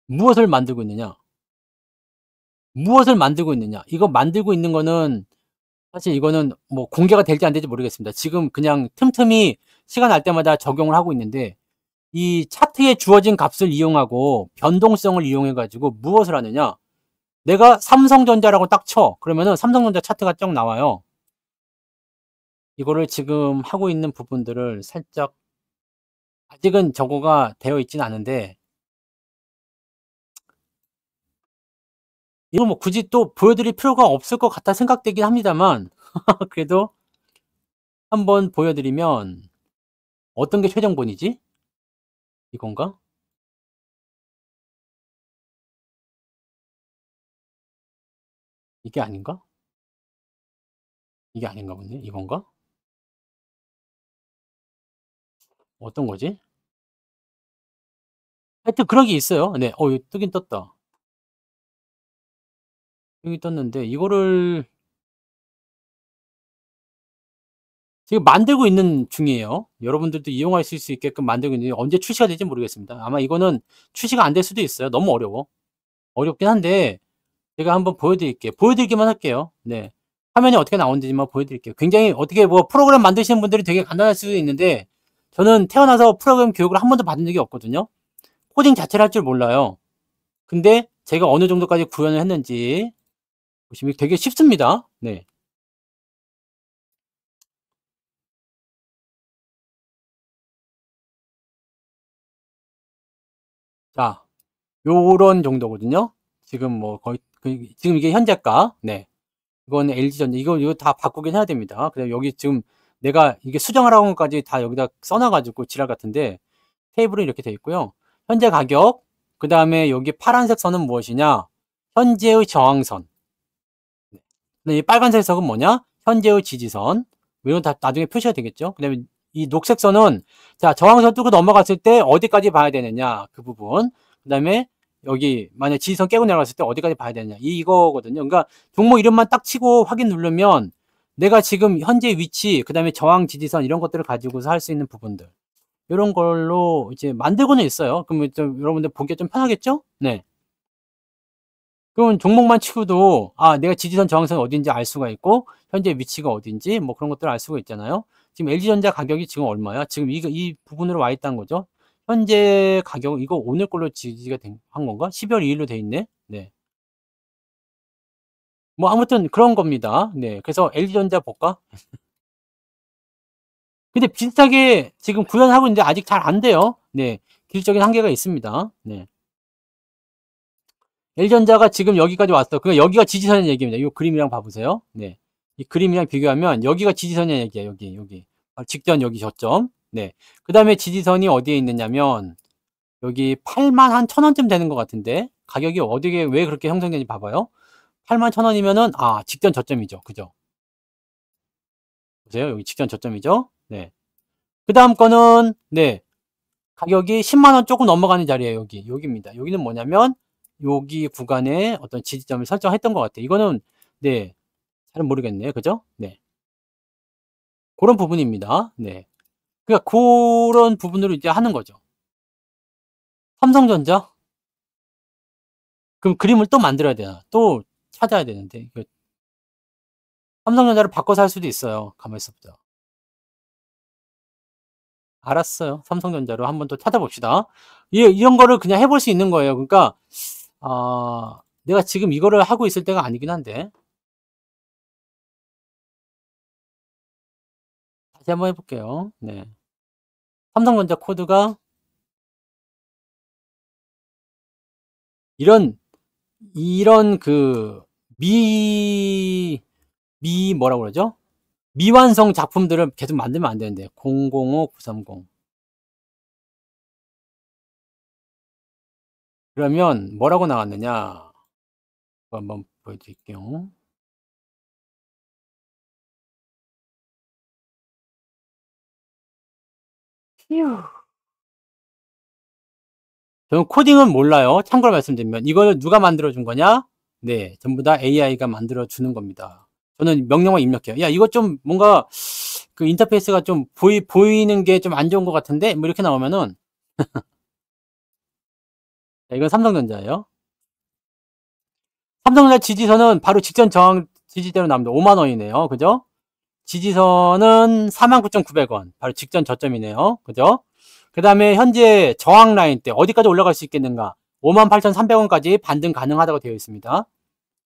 무엇을 만들고 있느냐? 무엇을 만들고 있느냐? 이거 만들고 있는 거는 사실 이거는 뭐 공개가 될지 안 될지 모르겠습니다. 지금 그냥 틈틈이 시간 날 때마다 적용을 하고 있는데 이 차트에 주어진 값을 이용하고 변동성을 이용해 가지고 무엇을 하느냐? 내가 삼성전자라고 딱 쳐. 그러면은 삼성전자 차트가 쭉 나와요. 이거를 지금 하고 있는 부분들을 살짝 아직은 저거가 되어 있진 않은데 이거 뭐 굳이 또 보여드릴 필요가 없을 것 같아 생각되긴 합니다만 그래도 한번 보여드리면 어떤 게 최종본이지? 이건가? 이게 아닌가? 이게 아닌가 보네. 이건가? 어떤 거지? 하여튼 그런 게 있어요. 네. 이거 뜨긴 떴다. 여기 떴는데 이거를 지금 만들고 있는 중이에요. 여러분들도 이용하실 수 있게끔 만들고 있는데 언제 출시가 될지 모르겠습니다. 아마 이거는 출시가 안 될 수도 있어요. 너무 어려워. 어렵긴 한데 제가 한번 보여드릴게요. 보여드리기만 할게요. 네. 화면이 어떻게 나오는지만 보여드릴게요. 굉장히 어떻게 뭐 프로그램 만드시는 분들이 되게 간단할 수도 있는데 저는 태어나서 프로그램 교육을 한 번도 받은 적이 없거든요. 코딩 자체를 할 줄 몰라요. 근데 제가 어느 정도까지 구현을 했는지 보시면 되게 쉽습니다. 네. 자, 요런 정도거든요. 지금 뭐 거의 지금 이게 현재가. 네. 이건 LG전자 이거 다 바꾸긴 해야 됩니다. 그래서 여기 지금 내가 이게 수정하라고 한 것까지 다 여기다 써놔 가지고 지랄 같은데 테이블은 이렇게 돼 있고요. 현재 가격, 그다음에 여기 파란색 선은 무엇이냐? 현재의 저항선. 이 빨간색 선은 뭐냐? 현재의 지지선. 이건 다 나중에 표시가 되겠죠. 그다음에 이 녹색 선은 자, 저항선 뚫고 넘어갔을 때 어디까지 봐야 되느냐? 그 부분. 그다음에 여기 만약 지지선 깨고 내려갔을 때 어디까지 봐야 되느냐? 이거거든요. 그러니까 종목 이름만 딱 치고 확인 누르면 내가 지금 현재 위치, 그다음에 저항 지지선 이런 것들을 가지고서 할 수 있는 부분들. 이런 걸로 이제 만들고는 있어요. 그러면 좀 여러분들 보기가 좀 편하겠죠? 네. 그럼 종목만 치고도 내가 지지선 저항선 어딘지 알 수가 있고 현재 위치가 어딘지 뭐 그런 것들을 알 수가 있잖아요. 지금 LG전자 가격이 지금 얼마야? 지금 이 부분으로 와 있다는 거죠. 현재 가격 이거 오늘 걸로 지지가 한 건가? 12월 2일로 돼 있네. 네. 뭐 아무튼 그런 겁니다. 네. 그래서 LG전자 볼까? 근데 비슷하게 지금 구현하고 있는데 아직 잘 안 돼요. 네. 기술적인 한계가 있습니다. 네. LG전자가 지금 여기까지 왔어. 그러니까 여기가 지지선의 얘기입니다. 이 그림이랑 봐보세요. 네. 이 그림이랑 비교하면 여기가 지지선의 얘기야. 여기. 직전 여기 저점. 네. 그 다음에 지지선이 어디에 있느냐면 여기 81,000원쯤 되는 것 같은데 가격이 어디에 왜 그렇게 형성되는지 봐봐요. 81,000원이면은 직전 저점이죠. 그죠? 보세요. 여기 직전 저점이죠. 네. 그 다음 거는 네. 가격이 10만원 조금 넘어가는 자리예요. 여기입니다. 여기는 뭐냐면 여기 구간에 어떤 지지점을 설정했던 것 같아요. 이거는 네. 잘은 모르겠네요. 그죠? 네. 그런 부분입니다. 네. 그러니까 그런 부분으로 이제 하는 거죠. 삼성전자? 그럼 그림을 또 만들어야 되나? 또 찾아야 되는데. 삼성전자를 바꿔서 할 수도 있어요. 가만히 있어보자. 알았어요. 삼성전자로 한번 또 찾아봅시다. 이런 거를 그냥 해볼 수 있는 거예요. 그러니까 내가 지금 이거를 하고 있을 때가 아니긴 한데 다시 한번 해볼게요. 네. 삼성전자 코드가 이런 그 뭐라고 그러죠? 미완성 작품들을 계속 만들면 안 되는데 005930 그러면 뭐라고 나왔느냐 한번 보여드릴게요. 휴. 저는 코딩은 몰라요. 참고로 말씀드리면 이거는 누가 만들어 준 거냐? 네, 전부 다 AI가 만들어 주는 겁니다. 저는 명령만 입력해요. 야, 이거 좀 뭔가 그 인터페이스가 좀 보이는 게 좀 안 좋은 것 같은데 뭐 이렇게 나오면은 자, 이건 삼성전자예요. 삼성전자 지지선은 바로 직전 저항 지지대로 나옵니다. 5만 원이네요. 그죠? 지지선은 49,900원. 바로 직전 저점이네요. 그죠? 그 다음에 현재 저항 라인 때 어디까지 올라갈 수 있겠는가? 58,300원까지 반등 가능하다고 되어 있습니다.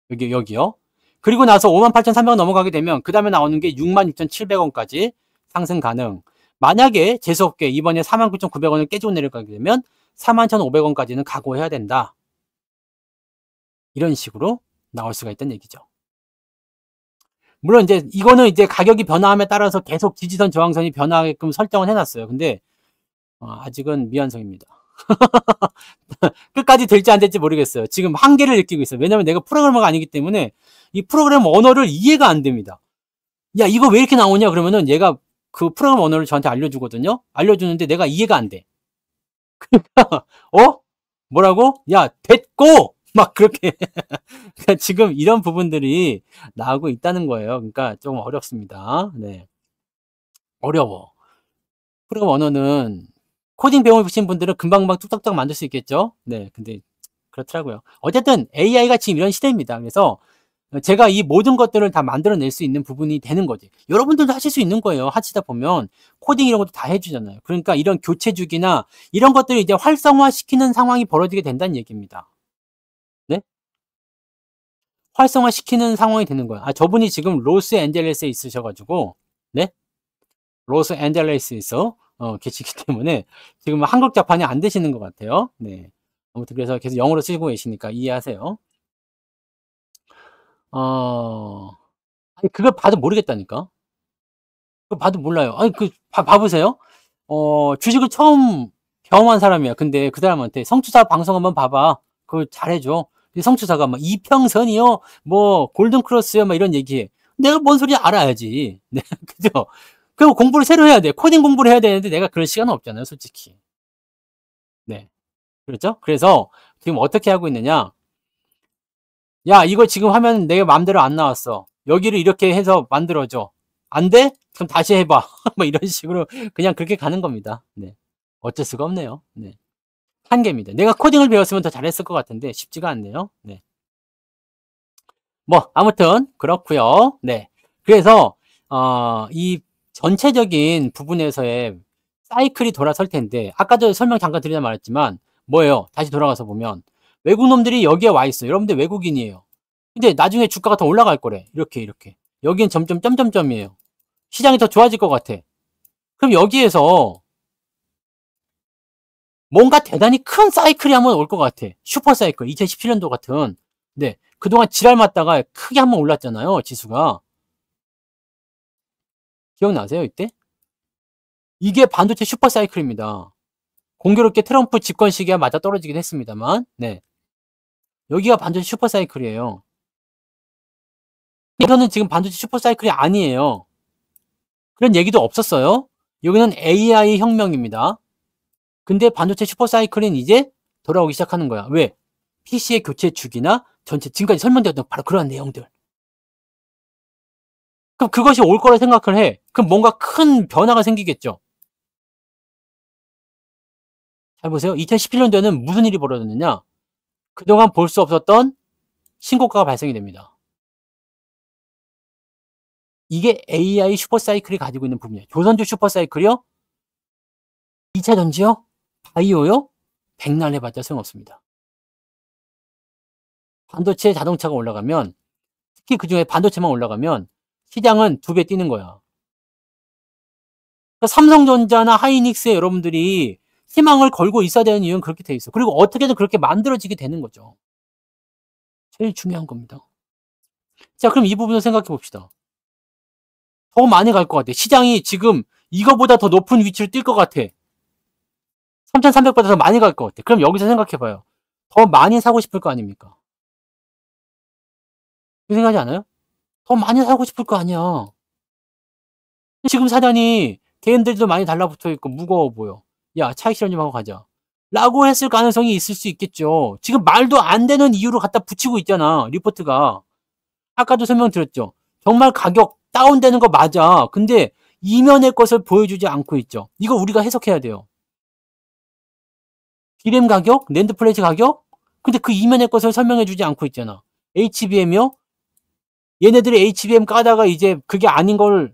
여기요. 그리고 나서 58,300원 넘어가게 되면 그 다음에 나오는 게 66,700원까지 상승 가능. 만약에 재수없게 이번에 49,900원을 깨지고 내려가게 되면 41,500원까지는 각오해야 된다. 이런 식으로 나올 수가 있다는 얘기죠. 물론 이제 이거는 이제 가격이 변화함에 따라서 계속 지지선 저항선이 변화하게끔 설정을 해놨어요. 근데 아직은 미완성입니다. 끝까지 될지 안 될지 모르겠어요. 지금 한계를 느끼고 있어요. 왜냐면 내가 프로그래머가 아니기 때문에 이 프로그램 언어를 이해가 안 됩니다. 야, 이거 왜 이렇게 나오냐 그러면은 얘가 그 프로그램 언어를 저한테 알려주거든요. 알려주는데 내가 이해가 안 돼. 뭐라고? 야, 됐고! 막 그렇게. 그러니까 지금 이런 부분들이 나오고 있다는 거예요. 그러니까 좀 어렵습니다. 네. 어려워. 프로그램 언어는 코딩 배워보신 분들은 금방금방 뚝딱뚝딱 만들 수 있겠죠? 네. 근데 그렇더라고요. 어쨌든 AI가 지금 이런 시대입니다. 그래서 제가 이 모든 것들을 다 만들어낼 수 있는 부분이 되는 거지. 여러분들도 하실 수 있는 거예요. 하시다 보면 코딩 이런 것도 다 해주잖아요. 그러니까 이런 교체 주기나 이런 것들을 이제 활성화시키는 상황이 벌어지게 된다는 얘기입니다. 네? 활성화시키는 상황이 되는 거야. 저분이 지금 로스앤젤레스에 있으셔가지고, 네? 로스앤젤레스에서 계시기 때문에 지금 한국 자판이 안 되시는 것 같아요. 네. 아무튼 그래서 계속 영어로 쓰고 계시니까 이해하세요. 아니 그걸 봐도 모르겠다니까. 그거 봐도 몰라요. 아니 봐보세요. 주식을 처음 경험한 사람이야. 근데 그 사람한테 성투사 방송 한번 봐봐. 그걸 잘해줘. 근데 성투사가 막 이평선이요, 뭐 골든크로스요, 막 이런 얘기해. 내가 뭔 소리 알아야지. 네, 그죠? 그리고 공부를 새로 해야 돼. 코딩 공부를 해야 되는데 내가 그럴 시간은 없잖아요, 솔직히. 네, 그렇죠? 그래서 지금 어떻게 하고 있느냐? 야, 이거 지금 하면 내 마음대로 안 나왔어. 여기를 이렇게 해서 만들어줘. 안 돼? 그럼 다시 해봐. 뭐 이런 식으로 그냥 그렇게 가는 겁니다. 네. 어쩔 수가 없네요. 네. 한계입니다. 내가 코딩을 배웠으면 더 잘했을 것 같은데 쉽지가 않네요. 네. 뭐 아무튼 그렇고요. 네. 그래서 이 전체적인 부분에서의 사이클이 돌아설 텐데 아까도 설명 잠깐 드리다 말했지만 뭐예요? 다시 돌아가서 보면 외국 놈들이 여기에 와 있어요. 여러분들 외국인이에요. 근데 나중에 주가가 더 올라갈 거래. 이렇게. 여기는 점점 점점점이에요. 시장이 더 좋아질 것 같아. 그럼 여기에서 뭔가 대단히 큰 사이클이 한번 올 것 같아. 슈퍼 사이클. 2017년도 같은. 네. 그동안 지랄 맞다가 크게 한번 올랐잖아요. 지수가. 기억나세요? 이때? 이게 반도체 슈퍼 사이클입니다. 공교롭게 트럼프 집권 시기와 맞아 떨어지긴 했습니다만. 네. 여기가 반도체 슈퍼 사이클이에요. 이거는 지금 반도체 슈퍼 사이클이 아니에요. 그런 얘기도 없었어요. 여기는 AI 혁명입니다. 근데 반도체 슈퍼사이클은 이제 돌아오기 시작하는 거야. 왜? PC의 교체 주기나 전체 지금까지 설명드렸던 바로 그러한 내용들. 그럼 그것이 올 거라 생각을 해. 그럼 뭔가 큰 변화가 생기겠죠. 잘 보세요. 2017년도에는 무슨 일이 벌어졌느냐? 그동안 볼 수 없었던 신고가가 발생이 됩니다. 이게 AI 슈퍼사이클이 가지고 있는 부분이에요. 조선주 슈퍼사이클이요? 2차 전지요? 바이오요? 백날 해봤자 소용없습니다. 반도체 자동차가 올라가면, 특히 그 중에 반도체만 올라가면 시장은 2배 뛰는 거야. 그러니까 삼성전자나 하이닉스에 여러분들이 희망을 걸고 있어야 되는 이유는 그렇게 돼 있어. 그리고 어떻게든 그렇게 만들어지게 되는 거죠. 제일 중요한 겁니다. 자, 그럼 이 부분을 생각해 봅시다. 더 많이 갈 것 같아. 시장이 지금 이거보다 더 높은 위치를 뛸 것 같아. 3,300보다 더 많이 갈 것 같아. 그럼 여기서 생각해 봐요. 더 많이 사고 싶을 거 아닙니까? 그 생각하지 않아요? 더 많이 사고 싶을 거 아니야. 지금 사단이 개인들도 많이 달라붙어 있고 무거워 보여. 야, 차익 실현 좀 하고 가자. 라고 했을 가능성이 있을 수 있겠죠. 지금 말도 안 되는 이유로 갖다 붙이고 있잖아. 리포트가. 아까도 설명드렸죠. 정말 가격 다운되는 거 맞아. 근데 이면의 것을 보여주지 않고 있죠. 이거 우리가 해석해야 돼요. 디램 가격, 낸드 플래시 가격? 근데 그 이면의 것을 설명해주지 않고 있잖아. HBM이요? 얘네들이 HBM 까다가 이제 그게 아닌 걸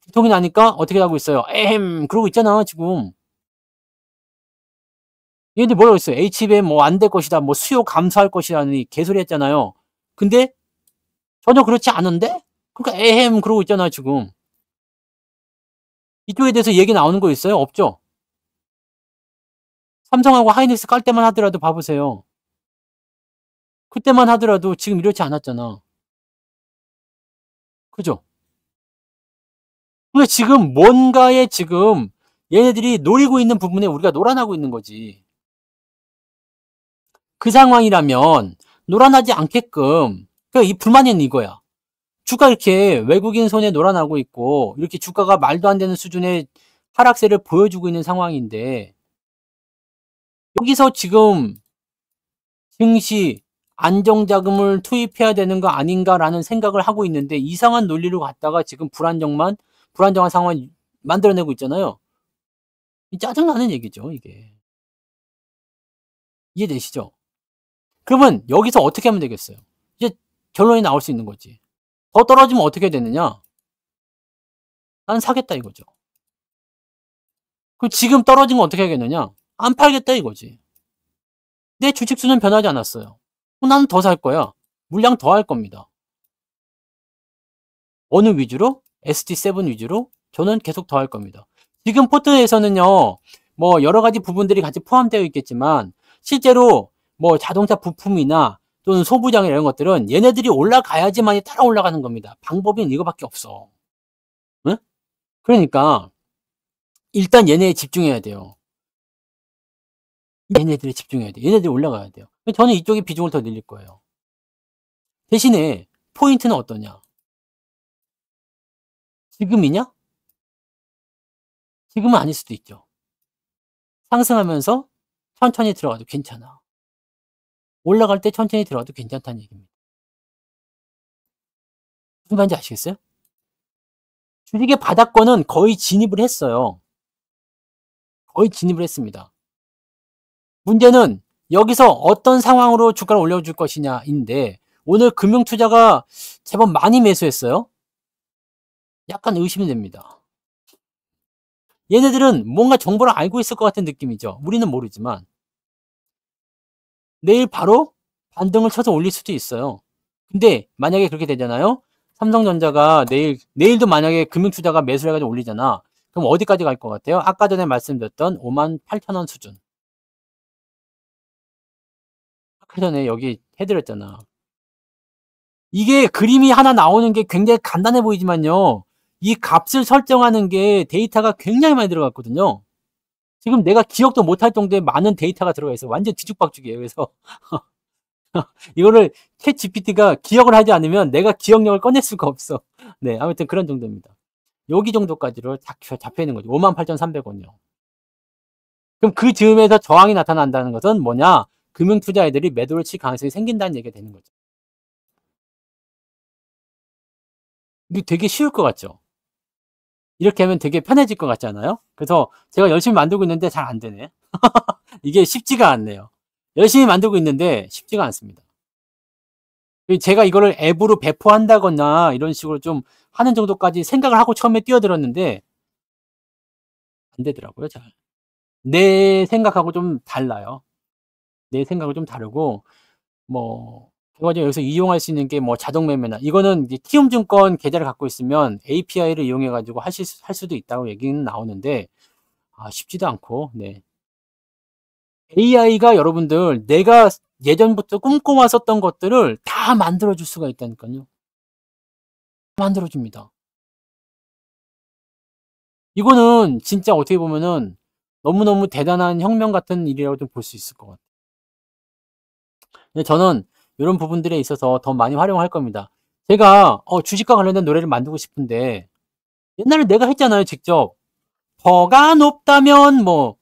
유통이 나니까 어떻게 하고 있어요? 그러고 있잖아, 지금. 얘네들 뭐라고 했어요? HBM 뭐 안 될 것이다, 뭐 수요 감소할 것이라는 개소리 했잖아요. 근데 전혀 그렇지 않은데? 그러니까 그러고 있잖아, 지금. 이쪽에 대해서 얘기 나오는 거 있어요? 없죠? 삼성하고 하이닉스 깔 때만 하더라도 봐보세요. 그때만 하더라도 지금 이렇지 않았잖아. 그죠? 근데 지금 뭔가에 지금 얘네들이 노리고 있는 부분에 우리가 놀아나고 있는 거지. 그 상황이라면 놀아나지 않게끔, 그러니까 이 불만은 이거야. 주가 이렇게 외국인 손에 놀아나고 있고 이렇게 주가가 말도 안 되는 수준의 하락세를 보여주고 있는 상황인데 여기서 지금 증시 안정자금을 투입해야 되는 거 아닌가라는 생각을 하고 있는데 이상한 논리로 갔다가 지금 불안정한 상황을 만들어내고 있잖아요. 짜증나는 얘기죠, 이게. 이해되시죠? 그러면 여기서 어떻게 하면 되겠어요? 이제 결론이 나올 수 있는 거지. 더 떨어지면 어떻게 되느냐? 난 사겠다 이거죠. 그럼 지금 떨어진 건 어떻게 하겠느냐? 안 팔겠다 이거지. 내 주식수는 변하지 않았어요. 나는 더 살 거야. 물량 더 할 겁니다. 어느 위주로? ST7 위주로? 저는 계속 더 할 겁니다. 지금 포트에서는요, 뭐 여러 가지 부분들이 같이 포함되어 있겠지만 실제로 뭐 자동차 부품이나 또는 소부장 이런 것들은 얘네들이 올라가야지만이 따라 올라가는 겁니다. 방법은 이거밖에 없어. 응? 그러니까 일단 얘네에 집중해야 돼요. 얘네들에 집중해야 돼. 얘네들이 올라가야 돼요. 저는 이쪽에 비중을 더 늘릴 거예요. 대신에 포인트는 어떠냐? 지금이냐? 지금은 아닐 수도 있죠. 상승하면서 천천히 들어가도 괜찮아. 올라갈 때 천천히 들어가도 괜찮다는 얘기입니다. 무슨 말인지 아시겠어요? 주식의 바닥권은 거의 진입을 했어요. 거의 진입을 했습니다. 문제는 여기서 어떤 상황으로 주가를 올려줄 것이냐인데 오늘 금융투자가 제법 많이 매수했어요. 약간 의심이 됩니다. 얘네들은 뭔가 정보를 알고 있을 것 같은 느낌이죠. 우리는 모르지만 내일 바로 반등을 쳐서 올릴 수도 있어요. 근데 만약에 그렇게 되잖아요. 삼성전자가 내일도 만약에 금융투자가 매수를 해가지고 올리잖아. 그럼 어디까지 갈 것 같아요? 아까 전에 말씀드렸던 58,000원 수준. 아까 전에 여기 해드렸잖아. 이게 그림이 하나 나오는 게 굉장히 간단해 보이지만요. 이 값을 설정하는 게 데이터가 굉장히 많이 들어갔거든요. 지금 내가 기억도 못할 정도의 많은 데이터가 들어가 있어. 완전 뒤죽박죽이에요. 그래서 이거를 챗 GPT가 기억을 하지 않으면 내가 기억력을 꺼낼 수가 없어. 네, 아무튼 그런 정도입니다. 여기 정도까지로 잡혀 있는 거죠. 58,300원이요. 그럼 그 즈음에서 저항이 나타난다는 것은 뭐냐? 금융투자 애들이 매도를 칠 가능성이 생긴다는 얘기가 되는 거죠. 이게 되게 쉬울 것 같죠? 이렇게 하면 되게 편해질 것 같지 않아요? 그래서 제가 열심히 만들고 있는데 잘 안 되네. 이게 쉽지가 않네요. 열심히 만들고 있는데 쉽지가 않습니다. 제가 이거를 앱으로 배포한다거나 이런 식으로 좀 하는 정도까지 생각을 하고 처음에 뛰어들었는데 안 되더라고요, 잘. 내 생각하고 좀 달라요. 내 생각은 좀 다르고 뭐 결과적으로 여기서 이용할 수 있는 게 뭐 자동 매매나 이거는 이제 키움증권 계좌를 갖고 있으면 API를 이용해 가지고 할 수도 있다고 얘기는 나오는데 쉽지도 않고 네. AI가 여러분들 내가 예전부터 꿈꿔왔었던 것들을 다 만들어 줄 수가 있다니까요. 만들어 줍니다. 이거는 진짜 어떻게 보면은 너무너무 대단한 혁명 같은 일이라고 좀 볼 수 있을 것 같아요. 근데 저는 이런 부분들에 있어서 더 많이 활용할 겁니다. 제가 주식과 관련된 노래를 만들고 싶은데 옛날에 내가 했잖아요, 직접. 더가 높다면 뭐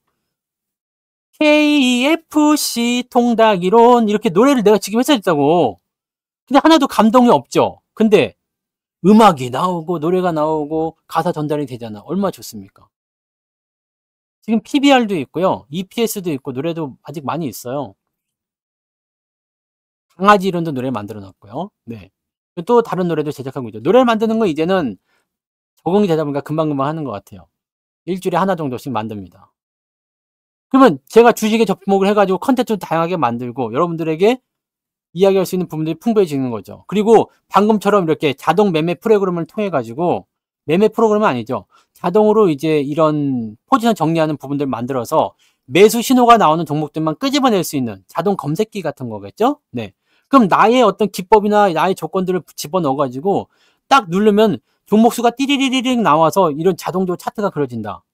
KFC 통닭 이론 이렇게 노래를 내가 지금 했었다고. 근데 하나도 감동이 없죠. 근데 음악이 나오고 노래가 나오고 가사 전달이 되잖아. 얼마나 좋습니까? 지금 PBR도 있고요. EPS도 있고 노래도 아직 많이 있어요. 강아지 이론도 노래 만들어 놨고요. 네. 또 다른 노래도 제작하고 있죠. 노래를 만드는 건 이제는 적응이 되다 보니까 금방금방 하는 것 같아요. 일주일에 하나 정도씩 만듭니다. 그러면 제가 주식에 접목을 해가지고 컨텐츠를 다양하게 만들고 여러분들에게 이야기할 수 있는 부분들이 풍부해지는 거죠. 그리고 방금처럼 이렇게 자동 매매 프로그램을 통해 가지고 매매 프로그램은 아니죠. 자동으로 이제 이런 포지션 정리하는 부분들을 만들어서 매수 신호가 나오는 종목들만 끄집어낼 수 있는 자동 검색기 같은 거겠죠? 네. 그럼 나의 어떤 기법이나 나의 조건들을 집어넣어 가지고 딱 누르면 종목 수가 띠리리리링 나와서 이런 자동적으로 차트가 그려진다.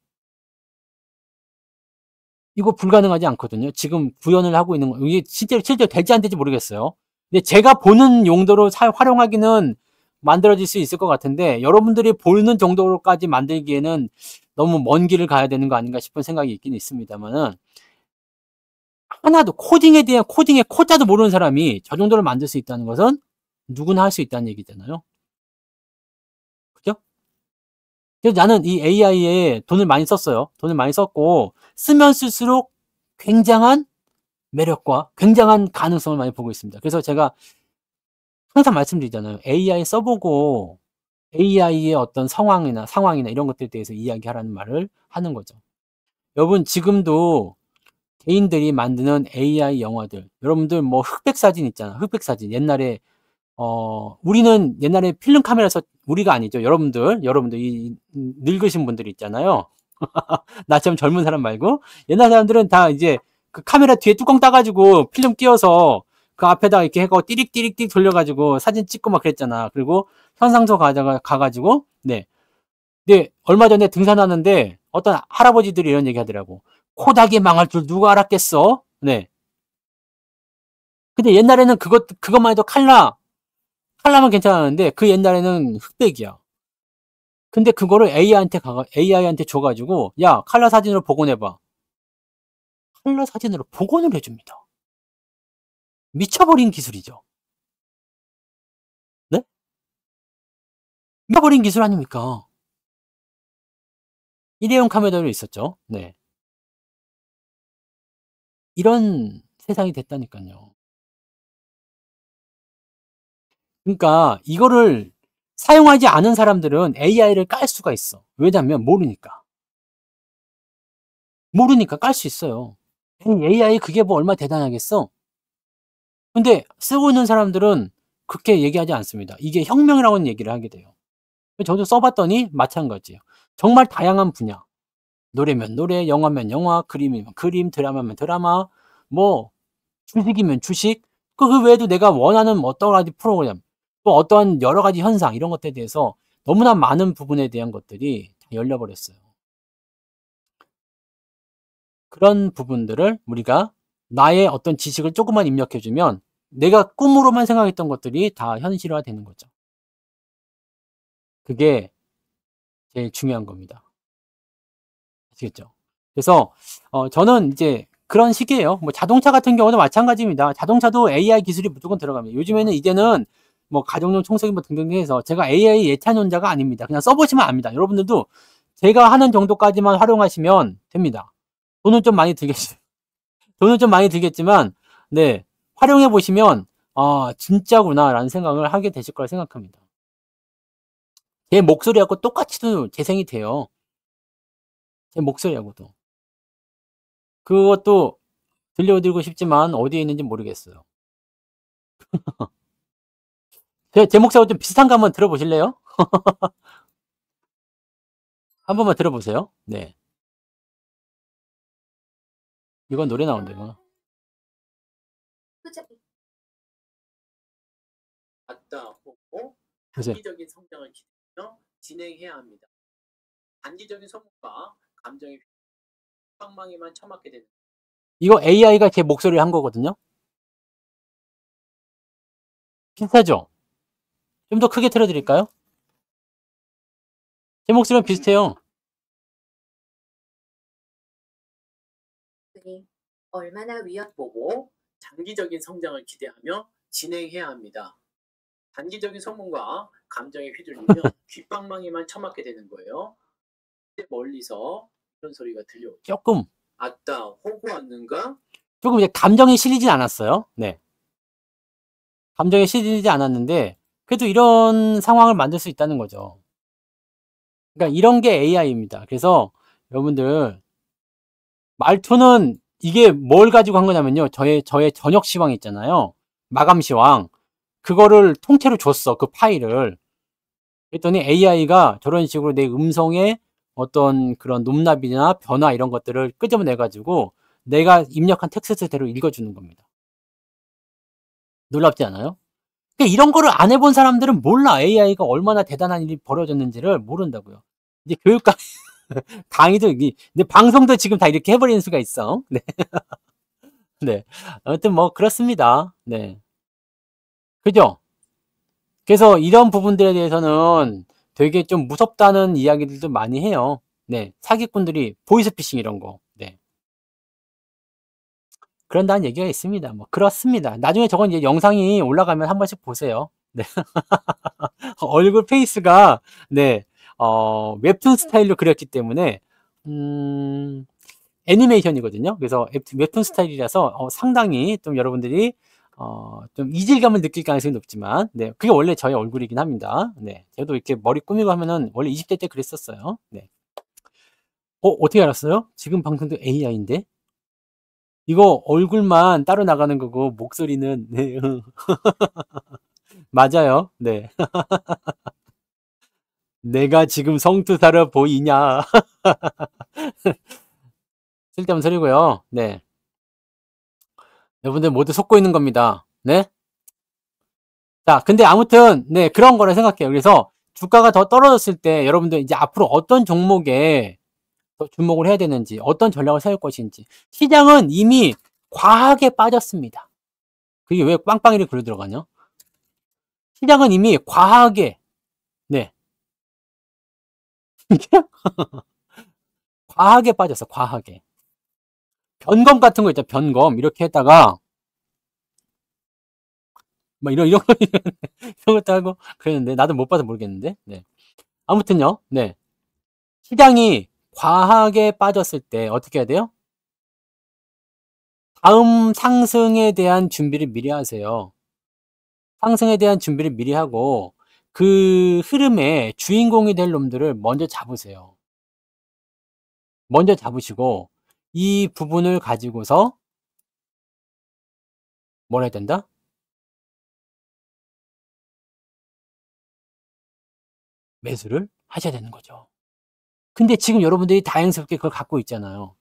이거 불가능하지 않거든요. 지금 구현을 하고 있는 거 이게 실제로 될지 안 될지 모르겠어요. 근데 제가 보는 용도로 활용하기는 만들어질 수 있을 것 같은데 여러분들이 보는 정도로까지 만들기에는 너무 먼 길을 가야 되는 거 아닌가 싶은 생각이 있긴 있습니다만은 하나도 코딩에 대한 코딩의 코자도 모르는 사람이 저 정도를 만들 수 있다는 것은 누구나 할 수 있다는 얘기잖아요. 그죠? 그래서 나는 이 AI에 돈을 많이 썼어요. 돈을 많이 썼고 쓰면 쓸수록 굉장한 매력과 굉장한 가능성을 많이 보고 있습니다. 그래서 제가 항상 말씀드리잖아요. AI 써보고 AI의 어떤 상황이나 이런 것들에 대해서 이야기하라는 말을 하는 거죠. 여러분 지금도 개인들이 만드는 AI 영화들 여러분들 뭐 흑백 사진 있잖아. 흑백 사진 옛날에 우리는 옛날에 필름 카메라에서 우리가 아니죠. 여러분들 이 늙으신 분들 있잖아요. 나처럼 젊은 사람 말고 옛날 사람들은 다 이제 그 카메라 뒤에 뚜껑 따가지고 필름 끼워서 그 앞에다가 이렇게 해고 띠릭띠릭띠릭 돌려가지고 사진 찍고 막 그랬잖아. 그리고 현상소 가가지고, 네. 네, 얼마 전에 등산하는데 어떤 할아버지들이 이런 얘기 하더라고. 코닥이 망할 줄 누가 알았겠어? 네. 근데 옛날에는 그것만 해도 칼라만 괜찮았는데 그 옛날에는 흑백이야. 근데 그거를 AI한테 줘가지고, 야, 칼라 사진으로 복원해봐. 칼라 사진으로 복원을 해줍니다. 미쳐버린 기술이죠. 네? 미쳐버린 기술 아닙니까? 일회용 카메라도 있었죠. 네. 이런 세상이 됐다니까요. 그러니까 이거를 사용하지 않은 사람들은 AI를 깔 수가 있어. 왜냐면 모르니까 깔 수 있어요. AI 그게 뭐 얼마 대단하겠어? 근데 쓰고 있는 사람들은 그렇게 얘기하지 않습니다. 이게 혁명이라고는 얘기를 하게 돼요. 저도 써봤더니 마찬가지예요. 정말 다양한 분야. 노래면 노래, 영화면 영화, 그림이면 그림, 드라마면 드라마, 뭐 주식이면 주식. 그 외에도 내가 원하는 어떤 가지 프로그램, 또 어떤 여러 가지 현상 이런 것들에 대해서 너무나 많은 부분에 대한 것들이 다 열려버렸어요. 그런 부분들을 우리가 나의 어떤 지식을 조금만 입력해주면 내가 꿈으로만 생각했던 것들이 다 현실화되는 거죠. 그게 제일 중요한 겁니다. 아시겠죠? 그래서 저는 이제 그런 식이에요. 뭐 자동차 같은 경우도 마찬가지입니다. 자동차도 AI 기술이 무조건 들어갑니다. 요즘에는 이제는 뭐 가정용 청소기 뭐 등등 해서 제가 AI 예찬론자가 아닙니다. 그냥 써보시면 압니다. 여러분들도 제가 하는 정도까지만 활용하시면 됩니다. 돈은 좀 많이 들겠지만, 네, 활용해 보시면 아 진짜구나라는 생각을 하게 되실 거라 생각합니다. 제 목소리하고 똑같이도 재생이 돼요. 제 목소리하고도. 그것도 들려드리고 싶지만 어디에 있는지 모르겠어요. 제 목소리하고 좀 비슷한 거 한번 들어보실래요? 한 번만 들어보세요. 네. 이건 노래 나온대요. 맞다 보고 보세요. 단기적인 성장을 기대하며 진행해야 합니다. 단기적인 소문과 감정의 방망이만 처맞게 되는. 이거 AI가 제 목소리를 한 거거든요. 비슷하죠? 좀 더 크게 틀어드릴까요? 제 목소리랑 비슷해요. 얼마나 보고 장기적인 성장을 기대하며 진행해야 합니다. 단기적인 소문과 감정에 휘둘리면 귓방망이만 처맞게 되는 거예요. 멀리서 이런 소리가 들려오죠. 조금 아따 호구 왔는가? 조금 이제 감정이 실리진 않았어요. 네. 감정이 실리지 않았는데 그래도 이런 상황을 만들 수 있다는 거죠. 그러니까 이런 게 AI입니다. 그래서 여러분들 말투는 이게 뭘 가지고 한 거냐면요. 저의 저녁 시황 있잖아요. 마감 시황. 그거를 통째로 줬어. 그 파일을. 그랬더니 AI가 저런 식으로 내 음성의 어떤 그런 높낮이나 변화 이런 것들을 끄집어내 가지고 내가 입력한 텍스트대로 읽어주는 겁니다. 놀랍지 않아요? 그러니까 이런 거를 안 해본 사람들은 몰라. AI가 얼마나 대단한 일이 벌어졌는지를 모른다고요. 이제 교육감 강의도 근데 방송도 지금 다 이렇게 해버리는 수가 있어. 네. 네. 아무튼 뭐 그렇습니다. 네. 그죠? 그래서 이런 부분들에 대해서는 되게 좀 무섭다는 이야기들도 많이 해요. 네. 사기꾼들이 보이스피싱 이런 거. 네. 그런다는 얘기가 있습니다. 뭐 그렇습니다. 나중에 저건 이제 영상이 올라가면 한 번씩 보세요. 네. 얼굴 페이스가 네. 웹툰 스타일로 그렸기 때문에 애니메이션이거든요. 그래서 웹툰 스타일이라서 상당히 좀 여러분들이 좀 이질감을 느낄 가능성이 높지만 네. 그게 원래 저의 얼굴이긴 합니다. 네. 저도 이렇게 머리 꾸미고 하면은 원래 20대 때 그랬었어요. 네. 어떻게 알았어요? 지금 방송도 AI인데? 이거 얼굴만 따로 나가는 거고 목소리는 네. 맞아요. 네. 내가 지금 성투사로 보이냐? 쓸데없는 소리고요. 네. 여러분들 모두 속고 있는 겁니다. 네. 자, 근데 아무튼, 네, 그런 거라 생각해요. 그래서 주가가 더 떨어졌을 때 여러분들 이제 앞으로 어떤 종목에 더 주목을 해야 되는지, 어떤 전략을 세울 것인지. 시장은 이미 과하게 빠졌습니다. 그게 왜 빵빵이를 글로 들어가냐? 시장은 이미 과하게, 네. 과하게 빠졌어, 과하게. 변검 같은 거 있죠, 변검. 이렇게 했다가, 뭐 이런 거, 이런 것도 하고 그랬는데, 나도 못 봐서 모르겠는데, 네. 아무튼요, 네. 시장이 과하게 빠졌을 때 어떻게 해야 돼요? 다음 상승에 대한 준비를 미리 하세요. 상승에 대한 준비를 미리 하고, 그 흐름의 주인공이 될 놈들을 먼저 잡으세요. 먼저 잡으시고, 이 부분을 가지고서 뭘 해야 된다? 매수를 하셔야 되는 거죠. 근데 지금 여러분들이 다행스럽게 그걸 갖고 있잖아요.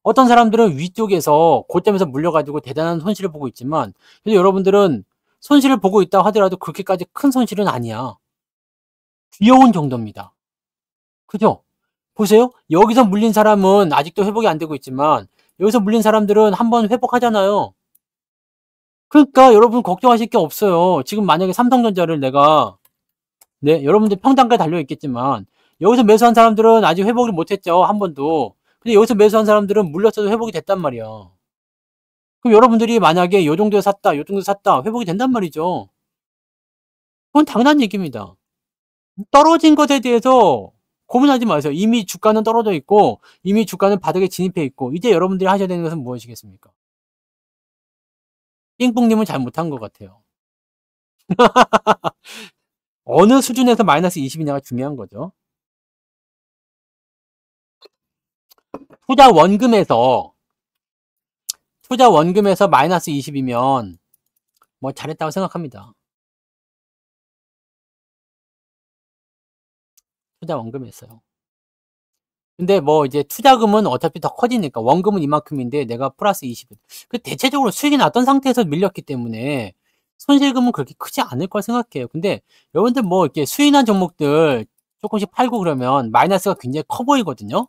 어떤 사람들은 위쪽에서 고점에서 물려가지고 대단한 손실을 보고 있지만, 근데 여러분들은 손실을 보고 있다 하더라도 그렇게까지 큰 손실은 아니야. 귀여운 정도입니다. 그죠? 보세요. 여기서 물린 사람은 아직도 회복이 안 되고 있지만, 여기서 물린 사람들은 한번 회복하잖아요. 그러니까 여러분 걱정하실 게 없어요. 지금 만약에 삼성전자를 내가, 네, 여러분들 평단가에 달려 있겠지만, 여기서 매수한 사람들은 아직 회복을 못했죠. 한 번도. 근데 여기서 매수한 사람들은 물렸어도 회복이 됐단 말이야. 그럼 여러분들이 만약에 요 정도에 샀다, 요 정도 샀다, 회복이 된단 말이죠. 그건 당연한 얘기입니다. 떨어진 것에 대해서 고민하지 마세요. 이미 주가는 떨어져 있고, 이미 주가는 바닥에 진입해 있고, 이제 여러분들이 하셔야 되는 것은 무엇이겠습니까? 삥뽕님은 잘못한 것 같아요. 어느 수준에서 마이너스 20이냐가 중요한 거죠. 투자 원금에서 마이너스 20이면 뭐 잘했다고 생각합니다. 투자 원금에서요. 근데 뭐 이제 투자금은 어차피 더 커지니까 원금은 이만큼인데 내가 플러스 20. 그 대체적으로 수익이 났던 상태에서 밀렸기 때문에 손실금은 그렇게 크지 않을 걸 생각해요. 근데 여러분들 뭐 이렇게 수익난 종목들 조금씩 팔고 그러면 마이너스가 굉장히 커 보이거든요.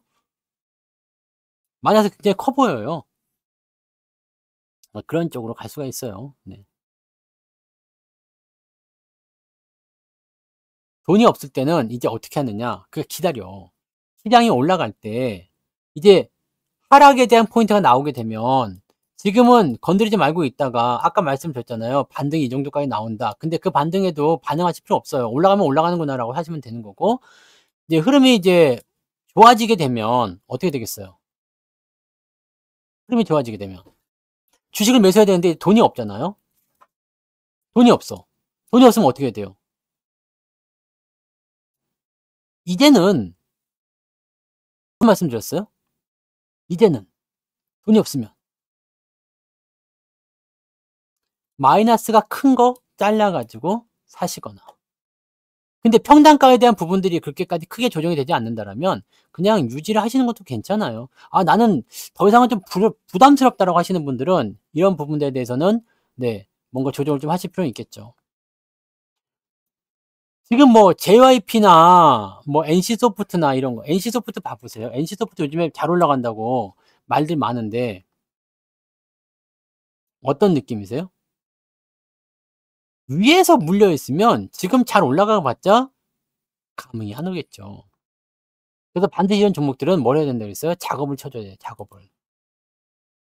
마이너스 굉장히 커 보여요. 그런 쪽으로 갈 수가 있어요. 네. 돈이 없을 때는 이제 어떻게 하느냐? 그 기다려. 시장이 올라갈 때 이제 하락에 대한 포인트가 나오게 되면 지금은 건드리지 말고 있다가 아까 말씀드렸잖아요. 반등이 이 정도까지 나온다. 근데 그 반등에도 반응하실 필요 없어요. 올라가면 올라가는구나라고 하시면 되는 거고 이제 흐름이 이제 좋아지게 되면 어떻게 되겠어요? 흐름이 좋아지게 되면 주식을 매수해야 되는데 돈이 없잖아요. 돈이 없어. 돈이 없으면 어떻게 해야 돼요? 이제는 무슨 말씀 드렸어요? 이제는 돈이 없으면 마이너스가 큰 거 잘라가지고 사시거나 근데 평단가에 대한 부분들이 그렇게까지 크게 조정이 되지 않는다라면 그냥 유지를 하시는 것도 괜찮아요. 아, 나는 더 이상은 좀 부담스럽다라고 하시는 분들은 이런 부분들에 대해서는 네, 뭔가 조정을 좀 하실 필요는 있겠죠. 지금 뭐 JYP나 뭐 NC소프트나 이런 거 NC소프트 봐보세요. NC소프트 요즘에 잘 올라간다고 말들 많은데 어떤 느낌이세요? 위에서 물려 있으면 지금 잘 올라가 봤자 감흥이 안 오겠죠. 그래서 반드시 이런 종목들은 뭘 해야 된다고 했어요? 작업을 쳐줘야 돼요. 작업을.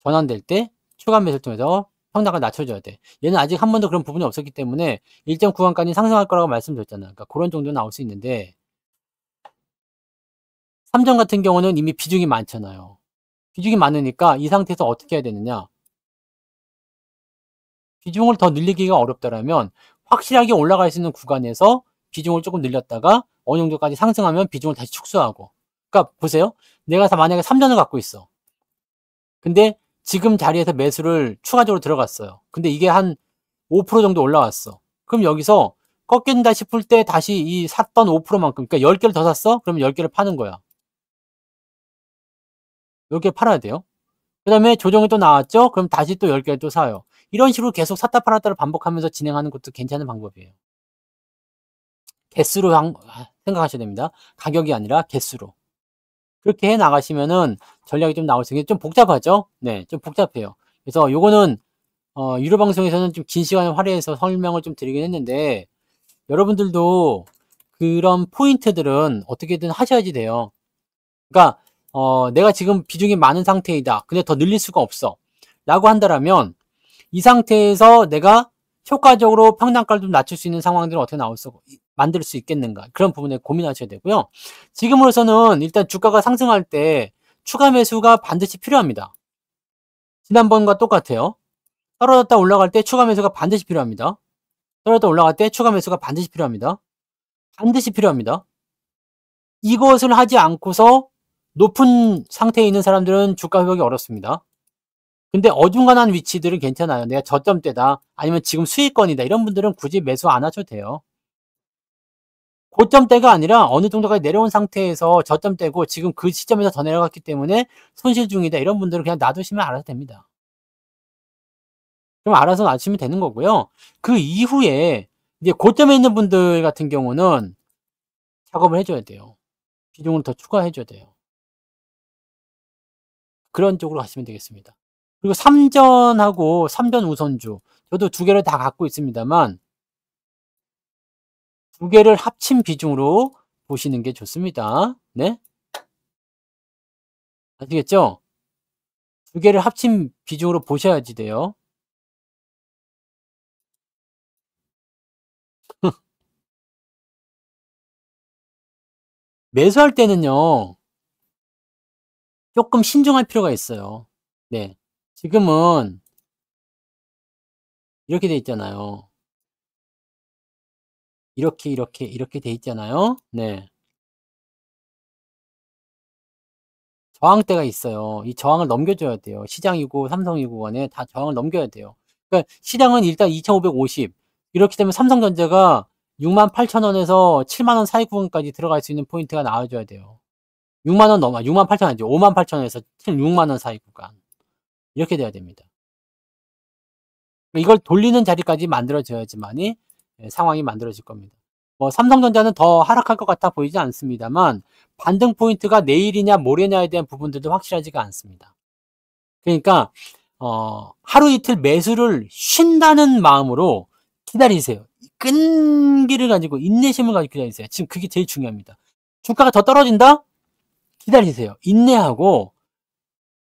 전환될 때 추가 매수를 통해서 평단가를 낮춰줘야 돼. 얘는 아직 한 번도 그런 부분이 없었기 때문에 일정 구간까지 상승할 거라고 말씀드렸잖아요. 그러니까 그런 정도 나올 수 있는데 삼정 같은 경우는 이미 비중이 많잖아요. 비중이 많으니까 이 상태에서 어떻게 해야 되느냐? 비중을 더 늘리기가 어렵다라면 확실하게 올라갈 수 있는 구간에서 비중을 조금 늘렸다가 어느 정도까지 상승하면 비중을 다시 축소하고. 그러니까 보세요. 내가 만약에 3전을 갖고 있어. 근데 지금 자리에서 매수를 추가적으로 들어갔어요. 근데 이게 한 5% 정도 올라왔어. 그럼 여기서 꺾인다 싶을 때 다시 이 샀던 5%만큼, 그러니까 10개를 더 샀어? 그러면 10개를 파는 거야. 10개 팔아야 돼요. 그 다음에 조정이 또 나왔죠? 그럼 다시 또 10개를 또 사요. 이런 식으로 계속 샀다 팔았다를 반복하면서 진행하는 것도 괜찮은 방법이에요. 개수로 생각하셔야 됩니다. 가격이 아니라 개수로. 그렇게 해 나가시면은 전략이 좀 나올 수 있는데 좀 복잡하죠? 네, 좀 복잡해요. 그래서 요거는 유료 방송에서는 좀 긴 시간을 할애해서 설명을 좀 드리긴 했는데 여러분들도 그런 포인트들은 어떻게든 하셔야지 돼요. 그러니까 내가 지금 비중이 많은 상태이다. 근데 더 늘릴 수가 없어. 라고 한다라면 이 상태에서 내가 효과적으로 평단가를 좀 낮출 수 있는 상황들을 어떻게 만들 수 있겠는가. 그런 부분에 고민하셔야 되고요. 지금으로서는 일단 주가가 상승할 때 추가 매수가 반드시 필요합니다. 지난번과 똑같아요. 떨어졌다 올라갈 때 추가 매수가 반드시 필요합니다. 떨어졌다 올라갈 때 추가 매수가 반드시 필요합니다. 반드시 필요합니다. 이것을 하지 않고서 높은 상태에 있는 사람들은 주가 회복이 어렵습니다. 근데 어중간한 위치들은 괜찮아요. 내가 저점대다 아니면 지금 수익권이다 이런 분들은 굳이 매수 안 하셔도 돼요. 고점대가 아니라 어느 정도까지 내려온 상태에서 저점대고 지금 그 시점에서 더 내려갔기 때문에 손실 중이다 이런 분들은 그냥 놔두시면 알아서 됩니다. 그럼 알아서 놔두시면 되는 거고요. 그 이후에 이제 고점에 있는 분들 같은 경우는 작업을 해줘야 돼요. 비중을 더 추가해줘야 돼요. 그런 쪽으로 가시면 되겠습니다. 그리고 삼전하고 삼전 우선주 저도 두 개를 다 갖고 있습니다만 두 개를 합친 비중으로 보시는 게 좋습니다. 네? 아시겠죠? 두 개를 합친 비중으로 보셔야지 돼요. 매수할 때는요. 조금 신중할 필요가 있어요. 네. 지금은 이렇게 돼 있잖아요. 이렇게 돼 있잖아요. 네. 저항대가 있어요. 이 저항을 넘겨줘야 돼요. 시장이고 삼성이고 간에 다 저항을 넘겨야 돼요. 그러니까 시장은 일단 2,550 이렇게 되면 삼성전자가 68,000원에서 70,000원 사이 구간까지 들어갈 수 있는 포인트가 나와줘야 돼요. 6만원 넘어 68,000원 아니죠. 58,000원에서 6만원 사이 구간 이렇게 돼야 됩니다. 이걸 돌리는 자리까지 만들어져야지만이 상황이 만들어질 겁니다. 삼성전자는 더 하락할 것 같아 보이지 않습니다만 반등 포인트가 내일이냐 모레냐에 대한 부분들도 확실하지가 않습니다. 그러니까 하루 이틀 매수를 쉰다는 마음으로 기다리세요. 끈기를 가지고 인내심을 가지고 기다리세요. 지금 그게 제일 중요합니다. 주가가 더 떨어진다? 기다리세요. 인내하고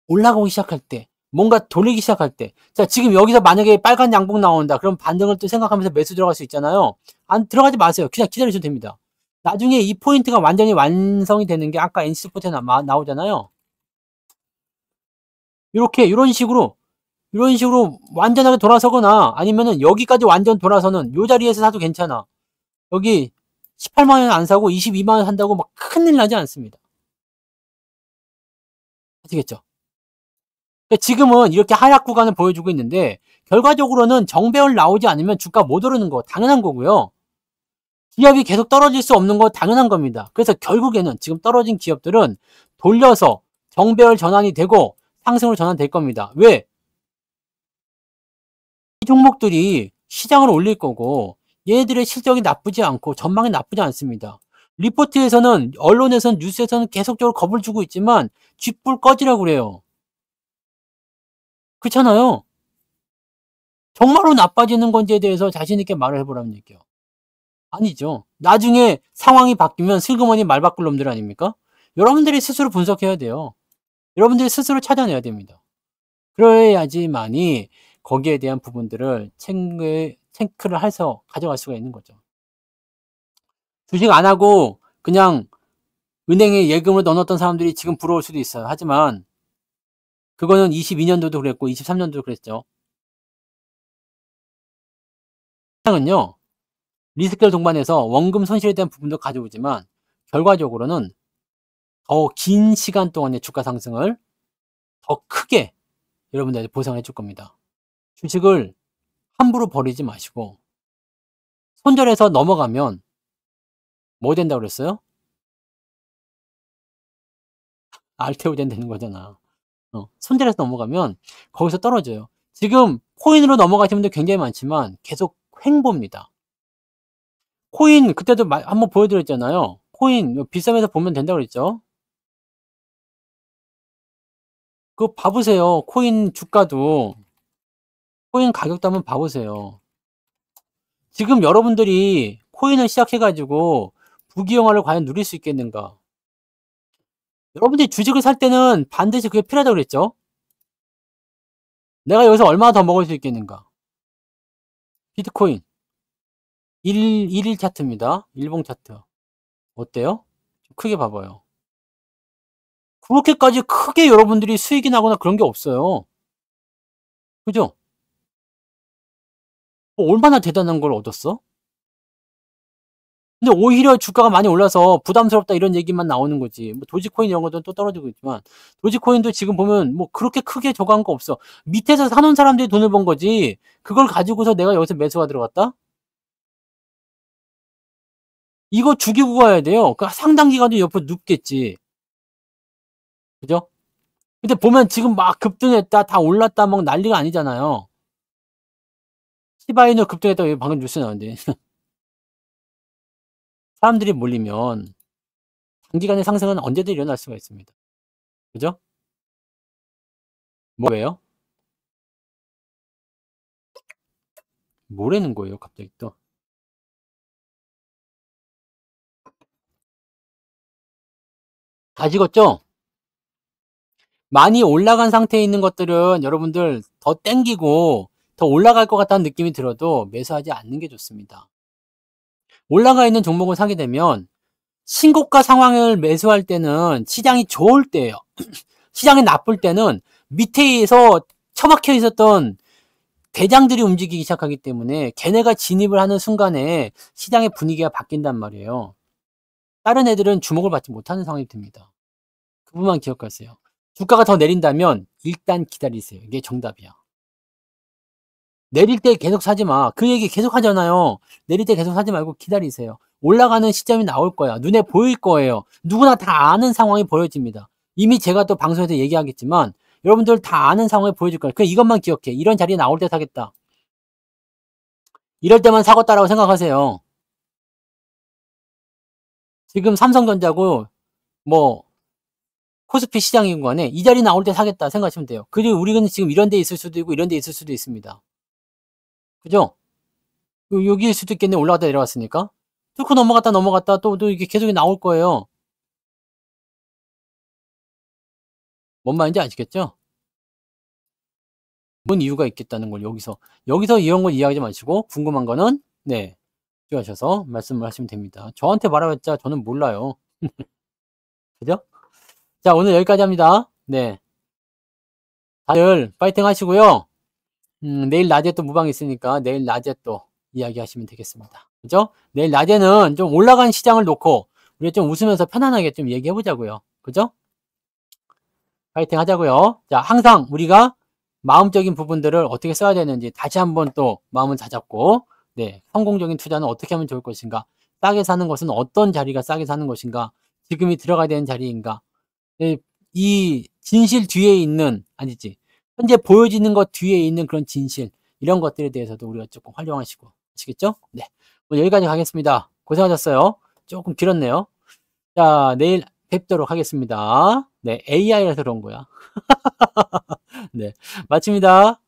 올라가기 시작할 때 뭔가 돌리기 시작할 때 자 지금 여기서 만약에 빨간 양봉 나온다 그럼 반등을 또 생각하면서 매수 들어갈 수 있잖아요. 안 들어가지 마세요. 그냥 기다리셔도 됩니다. 나중에 이 포인트가 완전히 완성이 되는 게 아까 NC스포츠에 나오잖아요. 이런 식으로 완전하게 돌아서거나 아니면은 여기까지 완전 돌아서는 요 자리에서 사도 괜찮아. 여기 18만원 안 사고 22만원 산다고 막 큰일 나지 않습니다. 아시겠죠? 지금은 이렇게 하락 구간을 보여주고 있는데 결과적으로는 정배열 나오지 않으면 주가 못 오르는 거 당연한 거고요. 기업이 계속 떨어질 수 없는 거 당연한 겁니다. 그래서 결국에는 지금 떨어진 기업들은 돌려서 정배열 전환이 되고 상승으로 전환될 겁니다. 왜? 이 종목들이 시장을 올릴 거고 얘네들의 실적이 나쁘지 않고 전망이 나쁘지 않습니다. 리포트에서는 언론에서는 뉴스에서는 계속적으로 겁을 주고 있지만 쥐뿔 꺼지라고 그래요. 그렇잖아요. 정말로 나빠지는 건지에 대해서 자신 있게 말을 해보라는 얘기요. 아니죠. 나중에 상황이 바뀌면 슬그머니 말 바꿀 놈들 아닙니까? 여러분들이 스스로 분석해야 돼요. 여러분들이 스스로 찾아내야 됩니다. 그래야지만이 거기에 대한 부분들을 체크를 해서 가져갈 수가 있는 거죠. 주식 안 하고 그냥 은행에 예금을 넣어놨던 사람들이 지금 부러울 수도 있어요. 하지만 그거는 22년도도 그랬고 23년도도 그랬죠. 시장은요. 리스크를 동반해서 원금 손실에 대한 부분도 가져오지만 결과적으로는 더 긴 시간 동안의 주가 상승을 더 크게 여러분들한테 보상해 줄 겁니다. 주식을 함부로 버리지 마시고 손절해서 넘어가면 뭐 된다고 그랬어요? 알테오젠 되는 거잖아. 손절해서 넘어가면 거기서 떨어져요. 지금 코인으로 넘어가신 분들 굉장히 많지만 계속 횡보입니다. 코인 그때도 한번 보여드렸잖아요. 코인 비싸면서 보면 된다고 그랬죠. 그거 봐보세요. 코인 주가도 코인 가격도 한번 봐보세요. 지금 여러분들이 코인을 시작해가지고 부귀영화를 과연 누릴 수 있겠는가? 여러분들이 주식을 살 때는 반드시 그게 필요하다고 그랬죠? 내가 여기서 얼마나 더 먹을 수 있겠는가? 비트코인 1일 차트입니다. 일봉 차트 어때요? 좀 크게 봐봐요. 그렇게까지 크게 여러분들이 수익이 나거나 그런 게 없어요. 그죠? 얼마나 대단한 걸 얻었어? 근데 오히려 주가가 많이 올라서 부담스럽다 이런 얘기만 나오는 거지. 뭐 도지코인 이런 것도 또 떨어지고 있지만 도지코인도 지금 보면 뭐 그렇게 크게 저거한 거 없어. 밑에서 사놓은 사람들이 돈을 번 거지. 그걸 가지고서 내가 여기서 매수가 들어갔다? 이거 죽이고 가야 돼요. 그 상당 기간 좀 옆으로 눕겠지. 그죠? 근데 보면 지금 막 급등했다, 다 올랐다, 막 난리가 아니잖아요. 시바이누 급등했다, 고 방금 뉴스 나왔는데. 사람들이 몰리면 단기간의 상승은 언제든 일어날 수가 있습니다. 그죠? 왜요? 뭐라는 거예요, 갑자기 또. 다 찍었죠? 많이 올라간 상태에 있는 것들은 여러분들 더 땡기고 더 올라갈 것 같다는 느낌이 들어도 매수하지 않는 게 좋습니다. 올라가 있는 종목을 사게 되면 신고가 상황을 매수할 때는 시장이 좋을 때예요. 시장이 나쁠 때는 밑에서 처박혀 있었던 대장들이 움직이기 시작하기 때문에 걔네가 진입을 하는 순간에 시장의 분위기가 바뀐단 말이에요. 다른 애들은 주목을 받지 못하는 상황이 됩니다. 그 부분만 기억하세요. 주가가 더 내린다면 일단 기다리세요. 이게 정답이야. 내릴 때 계속 사지 마. 그 얘기 계속 하잖아요. 내릴 때 계속 사지 말고 기다리세요. 올라가는 시점이 나올 거야. 눈에 보일 거예요. 누구나 다 아는 상황이 보여집니다. 이미 제가 또 방송에서 얘기하겠지만 여러분들 다 아는 상황이 보여질 거예요. 그냥 이것만 기억해. 이런 자리에 나올 때 사겠다. 이럴 때만 사겠다라고 생각하세요. 지금 삼성전자고 뭐 코스피 시장인 간에 이 자리 나올 때 사겠다 생각하시면 돼요. 그리고 우리는 지금 이런 데 있을 수도 있고 이런 데 있을 수도 있습니다. 그죠? 여기일 수도 있겠네. 올라갔다 내려갔으니까. 뚫고 넘어갔다 또 이게 계속 나올 거예요. 뭔 말인지 아시겠죠? 뭔 이유가 있겠다는 걸 여기서 이런 걸 이해하지 마시고 궁금한 거는 네 필요하셔서 말씀을 하시면 됩니다. 저한테 말하겠자 저는 몰라요. 그죠? 자, 오늘 여기까지 합니다. 네, 다들 파이팅 하시고요. 내일 낮에 또 무방 있으니까 내일 낮에 또 이야기하시면 되겠습니다. 그죠? 내일 낮에는 좀 올라간 시장을 놓고 우리가 좀 웃으면서 편안하게 좀 얘기해 보자고요. 그죠? 파이팅 하자고요. 자, 항상 우리가 마음적인 부분들을 어떻게 써야 되는지 다시 한번 또 마음을 다잡고 네, 성공적인 투자는 어떻게 하면 좋을 것인가, 싸게 사는 것은 어떤 자리가 싸게 사는 것인가, 지금이 들어가야 되는 자리인가, 이 진실 뒤에 있는 아니지 현재 보여지는 것 뒤에 있는 그런 진실, 이런 것들에 대해서도 우리가 조금 활용하시고, 아시겠죠? 네, 오늘 여기까지 가겠습니다. 고생하셨어요. 조금 길었네요. 자, 내일 뵙도록 하겠습니다. 네, AI라서 그런 거야. 네, 마칩니다.